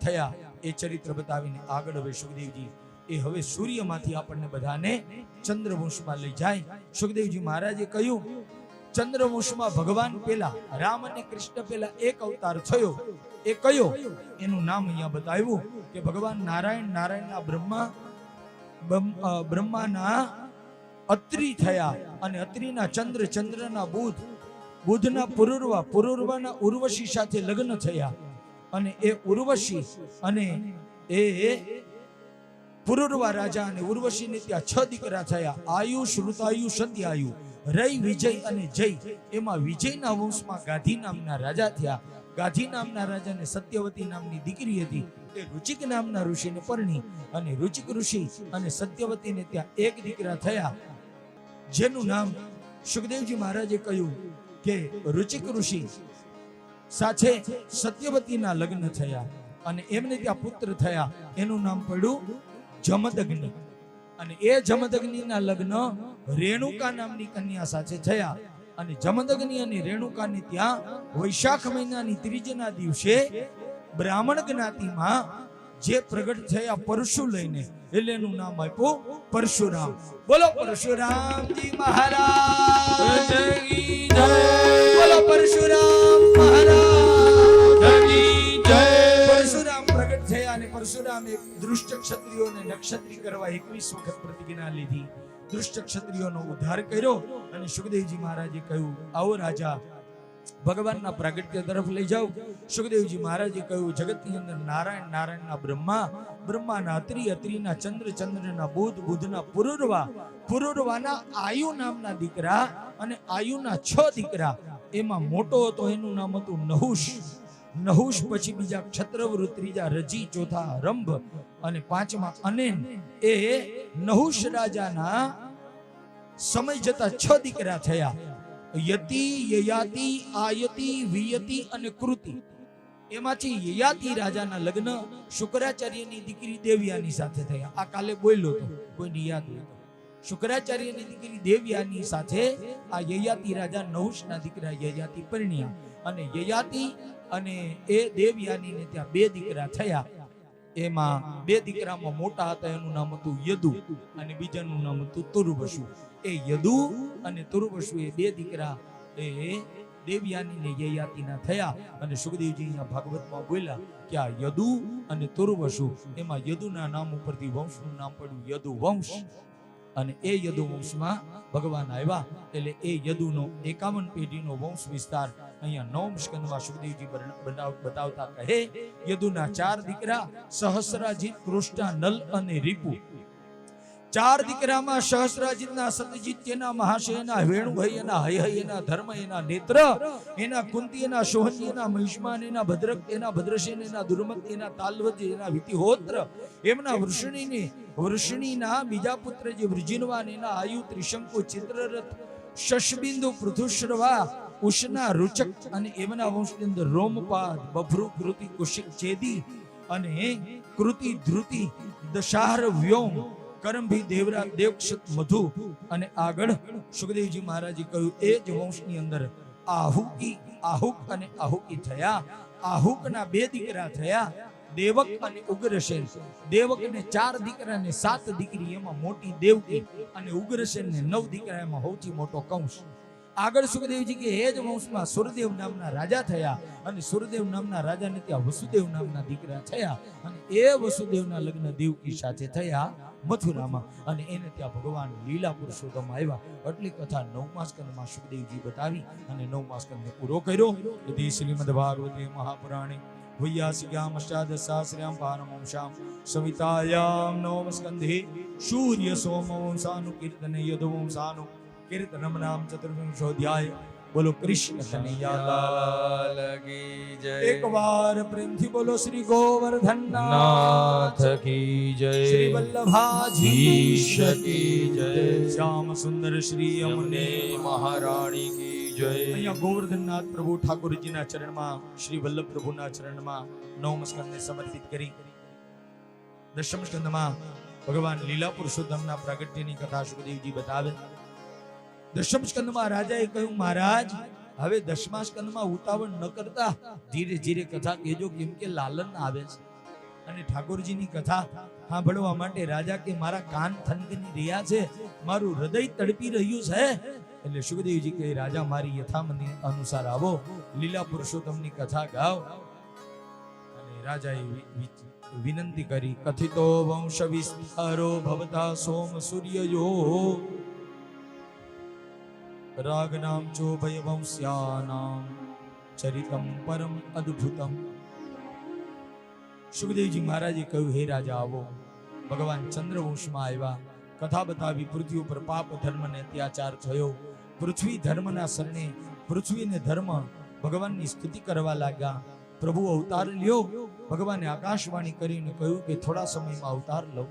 થયા એ ચરિત્ર બતાવીને આગળ હવે સુખદેવજી એ હવે સૂર્યમાંથી આપણને બધાને ચંદ્રવંશમાં લઈ જાય. સુખદેવજી મહારાજે કહ્યું ચંદ્રવંશમાં ભગવાન પેલા રામ અને કૃષ્ણ પેલા એક અવતાર થયો. એ કયો? એનું નામ અહીંયા બતાવ્યું કે ભગવાન નારાયણના બ્રહ્માના અત્રિ થયા અને અત્રિના ચંદ્ર, ચંદ્રના બુધના પુરુરવાના ઉર્વશી સાથે લગ્ન થયા અને એ ઉર્વશી અને એ પુરુરવા રાજા અને ઉર્વશીને ત્યાં 6 દીકરા થયા. આયુ, શ્રુતાયુ, સત્યાયુ, રઈ, વિજય અને જય. એમાં વિજયના વંશમાં ગાધી નામના રાજા થયા. ગાધી નામના રાજાને સત્યવતી નામની દીકરી હતી. એ રુચિક નામના ઋષિને પરણી અને રુચિક ઋષિ અને સત્યવતીને ત્યાં એક દીકરા થયા જેનું નામ સુખદેવજી મહારાજે કહ્યું કે રુચિક ઋષિ સાથે સત્યવતીના લગ્ન થયા અને એમને ત્યાં પુત્ર થયા. એનું નામ પડ્યું જમદગ્નિ અને એ જમદગ્નિના લગ્ન રેણુકા નામની કન્યા સાથે થયા અને જમદગ્નિ અને રેણુકાને ત્યાં વૈશાખ મહિનાની 3ના દિવસે બ્રાહ્મણ જ્ઞાતિમાં જે પ્રગટ થયા પરશુ લઈને એટલે એનું નામ આપ્યું પરશુરામ. બોલો પરશુરામજી મહારાજ કી જય. બોલો પરશુરામ મહારાજ કી જય. પરશુરામ પ્રગટ થયા અને પરશુરામ એક દુષ્ટ ક્ષત્રિયોને નક્ષત્રી કરવા 21 વખત પ્રતિજ્ઞા લીધી. દુષ્ટ ક્ષત્રિયોનો ઉદ્ધાર કર્યો. અને સુખદેવજી મહારાજે કહ્યું, આવો રાજા, ભગવાનના પ્રાગટ્ય તરફ લઈ જાઓ. સુખદેવજી મહારાજે કહ્યું, જગતની અંદર નારાયણ, નારાયણના બ્રહ્મા, બ્રહ્માના અત્રિ, અત્રિના ચંદ્ર, ચંદ્રના બુધ, બુધના પુરુરવા, પુરુરવાના આયુ નામના દીકરા, અને આયુના 6 દીકરા. એમાં મોટો હતો એનું નામ હતું નહુષ. નહુષ પછી બીજા ક્ષત્રવૃ, ત્રીજા રજી, ચોથા રંભ અને પાંચમા અનેન. એ નહુષ રાજાના સમય જતા 6 દીકરા થયા. યતિ, યયાતિ, આયતિ, વિયતિ અને કૃતિ. એમાંથી યયાતિ રાજાના લગ્ન શુક્રાચાર્યની દીકરી દેવયાની સાથે થયા. આ કાલે બોલ્યો તો, કોઈની યાદ હોય તો. શુક્રાચાર્યની દીકરી દેવયાની સાથે આ યયાતિ રાજા નહુષના દીકરા યયાતિ પરણ્યા. અને યયાતિ અને એ દેવયાનીને ત્યાં 2 દીકરા થયા. એમાં 2 દીકરામાં મોટા હતા, એનું નામ હતું યદુ અને બીજાનું નામ હતું તુર્વશુ. એ યદુ અને તુર્વશુ એ 2 દીકરા એ દેવયાની ને યયાતિના થયા. અને સુખદેવજી અહીંયા ભાગવતમાં બોલ્યા કે આ યદુ અને તુર્વશુ, એમાં યદુના નામ ઉપરથી વંશનું નામ પડ્યું યદુ વંશ. અને એ યદુ વંશમાં ભગવાન આવ્યા. એટલે એ યદુનો 51 પેઢીનો વંશ વિસ્તાર અહીંયા 9મ સ્કંદમાં સુખદેવજી બતાવતા કહે, યદુના 4 દીકરા સહસ્રાજીત, કૃષ્ણા, નલ અને રીપુ. 4 દીકરામાં સહસ્રાજીતના સતજીત, તેના મહાશયના વેણુભાઈ, એના હય, એના ધર્મ, એના નેત્ર, એના કુંતી, એના સોહની, એના મહિષ્માન, એના ભદ્રક, એના ભદ્રસેન, એના દુર્મત, એના તાલવજ, એના વિતિહોત્ર, એમના વૃષણીના બીજા પુત્ર જે વૃજિનવાન, એના આયુ, ત્રિશંકુ, ચિત્રરથ, શશબિંદુ, પૃથુશ્રવા, ઉષ્ણા, રૂચક. અને એમના વંશની અંદર રોમપાદ, બભ્રુ, કૃતિ, કુશિક, ચેદી અને કૃતિ, ધ્રુતિ, દશાર, વ્યોમ, કરમભી, દેવરાજ, દેવક્ષત, મધુ. અને આગળ સુખદેવજી મહારાજે કહ્યું, એ જ વંશની અંદર આહુક અને આહુકી થયા. આહુકના 2 દીકરા થયા, દેવક અને ઉગ્રસેન. દેવકને 4 દીકરા ને 7 દીકરી, એમાં મોટી દેવકી. અને ઉગ્રસેનને 9 દીકરા, એમાં સૌથી મોટો કંસ. આગળ સુખદેવજી કે એ જ વંશમાં સુરદેવ નામના રાજા થયા. અને સુરદેવ નામના રાજાને ત્યાં વસુદેવ નામના દીકરા થયા. અને એ વસુદેવના લગ્ન દેવકી સાથે થયા મથુરામાં. અને એને ત્યાં ભગવાન લીલા પુરુષોત્તમ આવ્યા. આટલી કથા 9મા સ્કંદમાં સુખદેવજી બતાવી અને 9મા સ્કંદને પૂરો કર્યો. યદિ શ્રીમદ ભાગવતે મહાપુરાણે વૈયાસિક્યામ અષ્ટાદશસહસ્ર્યામ પારમંશામ સંહિતાયામ 9મ સ્કંધે સૂર્ય સોમો વંશાનુ કીર્તને યદુવંશાનુ કીર્તનમ નામ ચતુર્વિંશોધ્યાય. બોલો કૃષ્ણ કનૈયાલાલ કી જય. એક વાર પ્રેમથી બોલો શ્રી ગોવર્ધન નાથ કી જય. શ્રી વલ્લભાધીશ કી જય. શ્યામ સુંદર શ્રી અમને મહારાણી કી જય. અહીંયા ગોવર્ધનનાથ પ્રભુ ઠાકોરજીના ચરણમાં, શ્રી વલ્લભ પ્રભુના ચરણમાં 9મ સ્કંદને સમર્પિત કરી. 10મ સ્કંદમાં ભગવાન લીલા પુરુષોત્તમના પ્રાગટ્યની કથા સુખદેવજી બતાવે. 10મ સ્કંદમાં રાજાએ કહ્યું, મહારાજ હવે 10મા સ્કંદમાં ઉતાવળ ન કરતા ધીરે ધીરે કથા કહેજો, કેમ કે લાલન આવે છે. અને ઠાકોરજીની કથા સાંભળવા માટે રાજા કે મારા કાન થનગની રહ્યા છે, મારું હૃદય તડપી રહ્યું છે. એટલે સુખદેવજી કહે, રાજા મારી યથામતિ અનુસાર આવો, લીલા પુરુષોત્તમની કથા ગાઓ. અને રાજાએ વિનંતી કરી, કથિતો વંશ વિસ્તારો ભવતા સોમ સૂર્યયો રાગનામ ચો ભયવંશ્યાનામ ચરિતમ પરમ અદ્ભુતમ. સુખદેવજી મહારાજે કહ્યું, હે રાજા આવો. ભગવાન ચંદ્રવંશમાં આવ્યા, કથા બતાવી. પૃથ્વી ઉપર પાપ ધર્મ ને અત્યાચાર થયો. પૃથ્વી ધર્મના શરણે, પૃથ્વીને ધર્મ ભગવાનની સ્તુતિ કરવા લાગ્યા. પ્રભુ અવતાર લ્યો. ભગવાને આકાશવાણી કરીને કહ્યું કે થોડા સમયમાં અવતાર લો.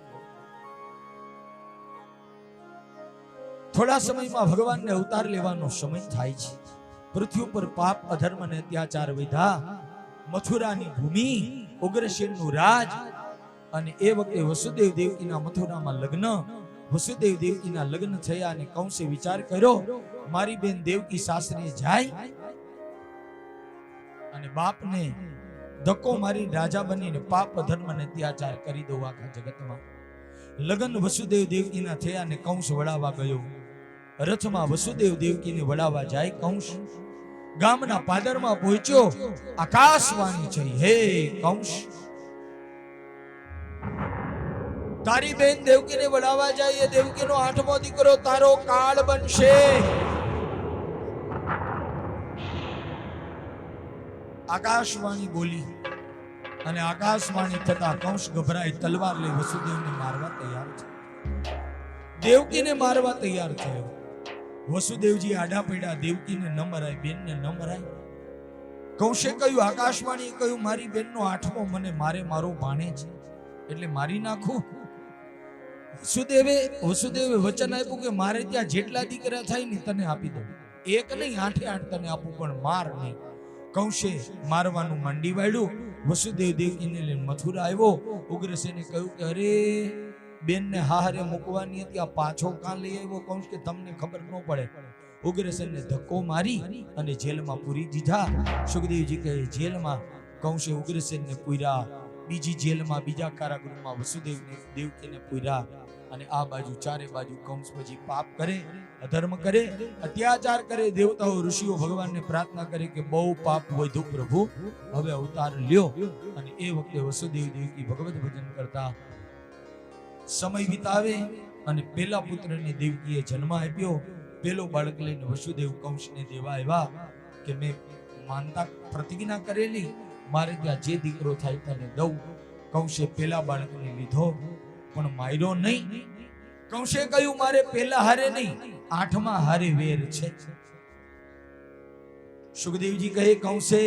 થોડા સમયમાં ભગવાનને અવતાર લેવાનો સમય થાય છે. પૃથ્વી ઉપર પાપ અધર્મ અને અત્યાચાર વધ્યા. મથુરાની ભૂમિ, ઉગ્રસેનનું રાજ. અને એ વખતે વસુદેવ દેવકીના મથુરામાં લગ્ન. વસુદેવ દેવકીના લગ્ન થયા અને કંસે વિચાર કર્યો, મારી બેન દેવકી સાસરે જાય અને બાપને ધક્કો મારી રાજા બનીને પાપ અધર્મ અને અત્યાચાર કરી દઉં આખા જગતમાં. લગ્ન વસુદેવ દેવકીના થયા અને કંસ વડાવા ગયો. રથમાં વસુદેવ દેવકીને વડાવા જાય કંસ. ગામના પાદરમાં પહોંચ્યો. આકાશવાણી છે, હે કંસ, તારી બેન દેવકીને વડાવવા જાય, એ દેવકીનો 8મો દીકરો તારો કાળ બનશે. આકાશવાણી બોલી અને આકાશવાણી થતા કંસ ગભરાઈ તલવાર લઈ વસુદેવને મારવા તૈયાર છે. દેવકીને મારવા તૈયાર થયો. વસુદેવજી આડા પડ્યા, દેવકીને ન મરાય, બેનને ન મરાય. કંસે કહ્યું, આકાશવાણીએ કહ્યું મારી બેનનો 8મો મને મારે, મારો ભાણે છે એટલે મારી નાખું. વસુદેવે વચન આપ્યું કે મારે ત્યાં જેટલા દીકરા થાય ને તને આપી દઉં, એક નહીં 8 તને આપું, પણ માર નહીં. કંસે મારવાનું મંડી વાળ્યું. વસુદેવ દેવકીને લઈને મથુરા આવ્યો. ઉગ્રસેને કહ્યું કે અરે બેનને હારે મૂકવાની હતી, આ પાછો કાં લઈ આવ્યો? કંસ કે તમને ખબર ન પડે. ઉગ્રસેનને ધક્કો મારી અને જેલમાં પૂરી દીધા. સુખદેવજી કહે જેલમાં કંસે ઉગ્રસેનને પૂર્યા. બીજી જેલમાં, બીજા કારાગૃહમાં વસુદેવને દેવકીને પૂર્યા. અને આ બાજુ ચારે બાજુ કંસ પછી પાપ કરે, અધર્મ કરે, અત્યાચાર કરે. દેવતાઓ ઋષિઓ ભગવાનને પ્રાર્થના કરે કે બહુ પાપ વધ્યું પ્રભુ, હવે અવતાર લ્યો. અને એ વખતે વસુદેવ દેવકી ભગવત ભજન કરતા સમય વિતાવે. અને પેલા પુત્રને દેવકીએ જન્મ આપ્યો. પેલો બાળક લઈને વસુદેવ કંસને દેવા આવ્યા કે મેં માનતા પ્રતિજ્ઞા કરેલી, મારે ત્યાં જે દીકરો થાય તને દઉં. કંસે પેલા બાળકને લીધો પણ માર્યો નહીં. કંસે કહ્યું મારે પેલા હારે નહીં, 8મા હારે વેર છે. સુખદેવજી કહે કંસે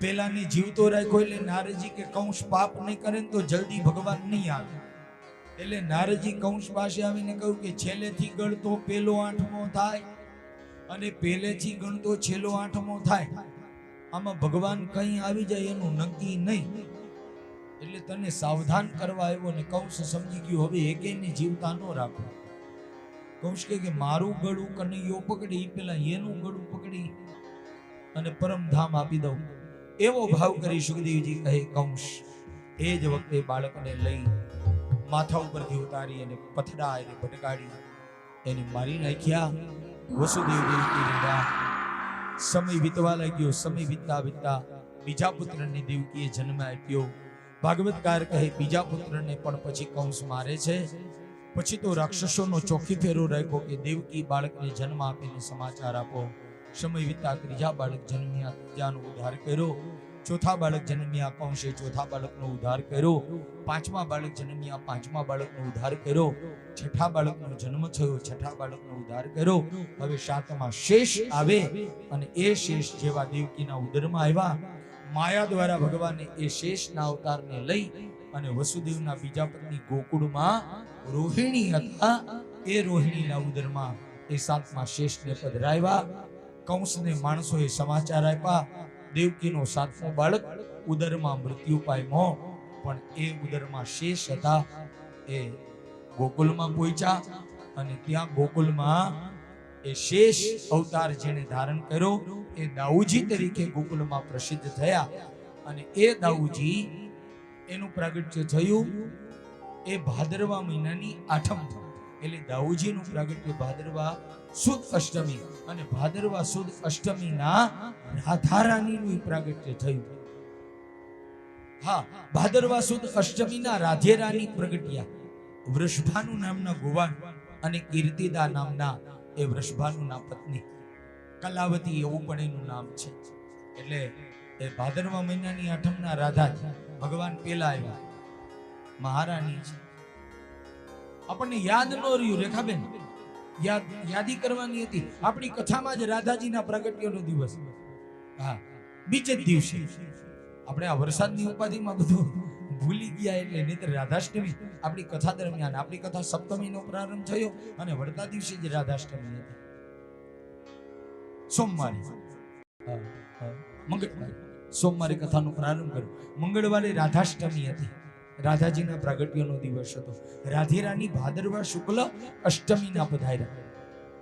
પેલાને જીવતો રાખ્યો એટલે નારદજી કે કંસ પાપ નહીં કરે તો જલ્દી ભગવાન નહીં આવે. એટલે નારદજી કંસ પાસે આવીને કહ્યું કે છેલ્લેથી ગણતો પેલો 8મો થાય અને પહેલેથી ગણતો છેલ્લો 8મો થાય. આમાં ભગવાન કઈ આવી જાય એનું નક્કી નહીં, એટલે તને સાવધાન કરવા આવ્યો. ને કંસ સમજી ગયો હવે એકેયને જીવતા ન રાખો. કંસ કે મારું ગળું કનૈયો પકડી, પેલા એનું ગળું પકડી અને પરમધામ આપી દઉં, એવો ભાવ કરી સુખદેવજી કહે કંસ એ જ વખતે બાળકને લઈ માથા ઉપરથી ઉતારી અને પથડા એને ભટકાડી એને મારી નાખ્યા. વસુદેવ દેવકી લીધા. સમય વીતવા લાગ્યો. સમય વીતતા વીતતા બીજા પુત્રને દેવકીએ જન્મ આપ્યો. ભાગવતકાર કહે બીજા પુત્રને પણ પછી કંસ મારે છે. પછી તો રાક્ષસોનો ચોખી ફેરો રાખ્યો કે દેવકી બાળકને જન્મ આપીને સમાચાર આપો. સમય વીતતા ત્રીજા બાળક જન્મ્યા, ત્રીજાનો ઉદ્ધાર કર્યો. ચોથા બાળક જન્મ્યા, કંસે ચોથા બાળકનો ઉદ્ધાર કર્યો. પાંચમા બાળક જન્મ્યા, પાંચમા બાળકનો ઉદ્ધાર કર્યો. છઠ્ઠા બાળકનો જન્મ થયો, છઠ્ઠા બાળકનો ઉદ્ધાર કર્યો. હવે સાતમા શેષ આવે અને એ શેષ જેવા દેવકીના ઉદરમાં આવ્યા. માયા દ્વારા ભગવાને એ શેષના અવતારને લઈ અને વસુદેવના બીજા પત્ની ગોકુળમાં રોહિણી હતા, એ રોહિણીના ઉદરમાં એ સાતમા શેષને પધરાવ્યા. કંસને માણસોએ સમાચાર આપ્યા દેવકીનો 7મો બાળક ઉદરમાં મૃત્યુ પામ્યો, પણ એ ઉદરમાં શેષ હતા. એ ગોકુલમાં પહોંચ્યા અને ત્યાં ગોકુલમાં એ શેષ અવતાર જેને ધારણ કર્યો એ દાઉજી તરીકે ગોકુલમાં પ્રસિદ્ધ થયા. અને એ દાઉજી એનું પ્રાગટ્ય થયું એ ભાદરવા મહિનાની 8મ, એટલે દાઉજીનું પ્રાગટ્ય ભાદરવા સુદ અષ્ટમી, અને ભાદરવા સુદ અષ્ટમીના રાધા રાણીનું પ્રાગટ્ય થયું. હા, ભાદરવા સુદ અષ્ટમીના રાધે રાણી પ્રગટ્યા. વૃષભાનુ નામના ગોવાન અને કીર્તિદા નામના એ વૃષભાનુના પત્ની કલાવતી એવું પણ એનું નામ છે. એટલે એ ભાદરવા મહિનાની 8મના રાધા ભગવાન પેલા આવ્યા, મહારાણી છે. આપણને યાદ ન રહ્યું રેખાબેન, યાદી કરવાની હતી. આપણી કથામાં જ રાધાજીના પ્રગટ્યનો દિવસ, હા બીજે જ દિવસે. આપણે આ વરસાદની ઉપાધિમાં બધું ભૂલી ગયા, એટલે નહીતર રાધાષ્ટમી આપણી કથા દરમિયાન, આપણી કથા સપ્તમીનો પ્રારંભ થયો અને વળતા દિવસે જ રાધાષ્ટમી હતી. સોમવારે સોમવારે કથાનો પ્રારંભ કર્યો. મંગળવારે રાધાષ્ટમી હતી, રાધાજીના પ્રાગટ્યનો દિવસ હતો. રાધે રાણી ભાદરવા શુક્લ અષ્ટમીના પધાર્યા.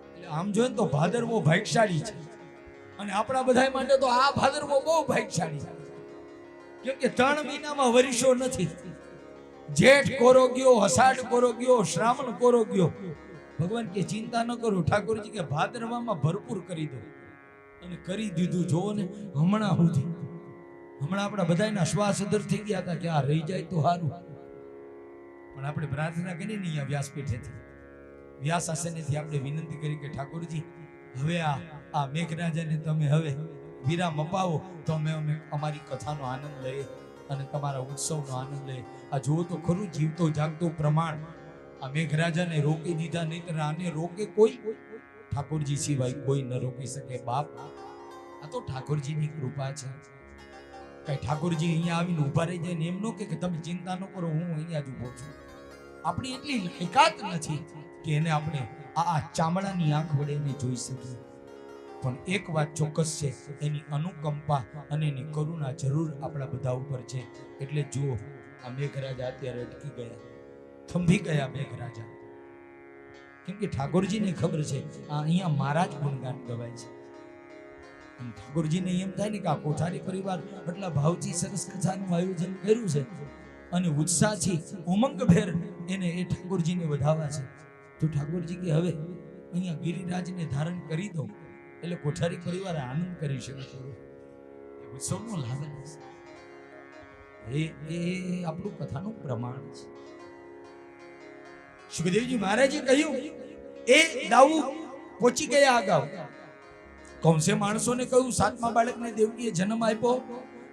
એટલે આમ જોઈએ તો ભાદરવો ભાગ્યશાળી છે, અને આપણા બધા માટે તો આ ભાદરવો બહુ ભાગ્યશાળી છે. કેમ કે 3 મહિનામાં વર્ષો નથી. જેઠ કોરો ગયો, અષાઢ કોરો ગયો, શ્રાવણ કોરો ગયો. ભગવાન કે ચિંતા ન કરો, ઠાકોરજી કે ભાદરવામાં ભરપૂર કરી દો. અને કરી દીધું. જોવો ને, હમણાં આપણા બધાના શ્વાસ અદર થઈ ગયા હતા કે આ રહી જાય તો સારું, પણ આપણે પ્રાર્થના કરી ને અહીંયા વ્યાસપીઠેથી વ્યાસ આસનેથી આપણે વિનંતી કરી કે ઠાકોરજી હવે આ મેઘરાજાને તમે હવે વિરામ અપાવો તો અમે અમારી કથાનો આનંદ લઈએ અને તમારા ઉત્સવનો આનંદ લઈએ. આ જુઓ તો ખરું, જીવતો જાગતો પ્રમાણ. આ મેઘરાજાને રોકી દીધા, નહીં આને રોકે કોઈ? ઠાકોરજી સિવાય કોઈ ન રોકી શકે બાપ. આ તો ઠાકોરજીની કૃપા છે. કઈ ઠાકોરજી અહીંયા આવીને ઉભા રહી જાય ને એમ નો કે તમે ચિંતા ન કરો, હું અહીંયા જ ઉભો છું. આપણી એટલી લાયકાત નથી કે એને આપણે આ ચામડાની આંખ વડે એને જોઈ શકીએ. પણ એક વાત ચોક્કસ છે, એની અનુકંપા અને એની કરુણા જરૂર આપણા બધા ઉપર છે. એટલે જુઓ, આ મેઘરાજા અત્યારે અટકી ગયા, થંભી ગયા મેઘરાજા. કેમ કે ઠાકોરજીને ખબર છે આ અહીંયા મારા જ ગુણગાન ગવાય છે. અને ઠાકોરજીને એમ થાય ને કે આ કોઠારી પરિવાર આટલા ભાવથી સરસ કથાનું આયોજન કર્યું છે અને ઉત્સાહથી ઉમંગભેર એને એ ઠાકોરજીને વધાવવા છે. તો ઠાકોરજી કે હવે અહીંયા ગિરિરાજને ધારણ કરી દો એટલે કોઠારી પરિવાર આનંદ કરી શકે. ઉત્સવનો લાભ એ આપણું કથાનું પ્રમાણ છે. સુખદેવજી મહારાજે કહ્યું એ દાઉ પહોંચી ગયા અગાઉ. કૌંસે માણસોને કહ્યું 7મા બાળકને દેવકીએ જન્મ આપ્યો.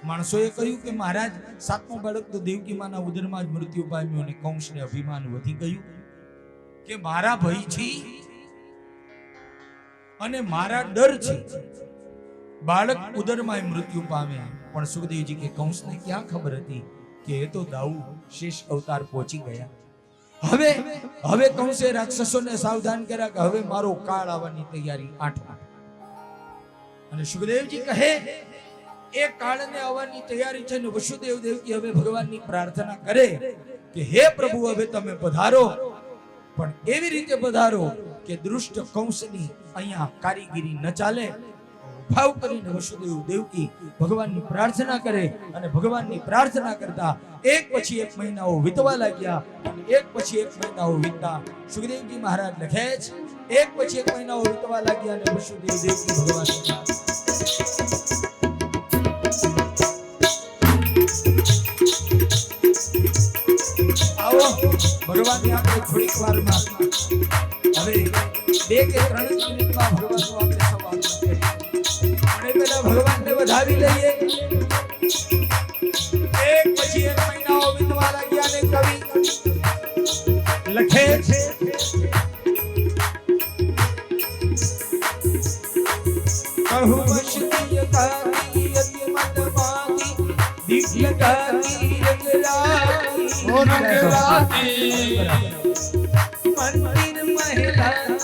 માણસોએ કહ્યું કે મહારાજ 7મો બાળક તો દેવકી માના ઉદરમાં જ મૃત્યુ પામ્યો. અને કૌંસને અભિમાન વધી ગયું કે મારા ભયથી અને મારા ડરથી બાળક ઉદરમાં મૃત્યુ પામે. પણ સુખદેવજી કે કૌંસને ક્યાં ખબર હતી કે એ તો દાઉ શેષ અવતાર પહોંચી ગયા. હવે કૌંસે રાક્ષસોને સાવધાન કર્યા કે હવે મારો કાળ આવવાની તૈયારી આઠ. અને સુખદેવજી કહે એ કાળને આવવાની તૈયારી છે ને વસુદેવ દેવકી હવે ભગવાનની પ્રાર્થના કરે કે હે પ્રભુ હવે તમે પધારો, પણ એવી રીતે પધારો કે દુષ્ટ કૌંસની અહીંયા કારીગીરી ન ચાલે. ભાવ કરીને વસુદેવ દેવકી ભગવાનની પ્રાર્થના કરે અને ભગવાનની પ્રાર્થના કરતા એક પછી એક મહિનાઓ વીતવા લાગ્યા. એક પછી એક મહિનાઓ વીતતા સુખદેવજી મહારાજ લખે છે એક પછી એક મહિનાઓ વીતવા લાગ્યા અને વસુદેવ દેવકી ભગવાન આવો ભગવાનની આપણે થોડીક વારમાં હવે 2 કે 3 મિનિટમાં ભગવાનનો આપણે સવાલ કરીએ. અને પહેલા ભગવાનને વધાવી લઈએ. એક પછી એક મહિનાઓ વીતવા લાગ્યા અને કવિ લખે છે કહું વશતીય કાકી અતિ મતમાતી દીઠ લગાતી રંગરાતી મંદિર મહિલા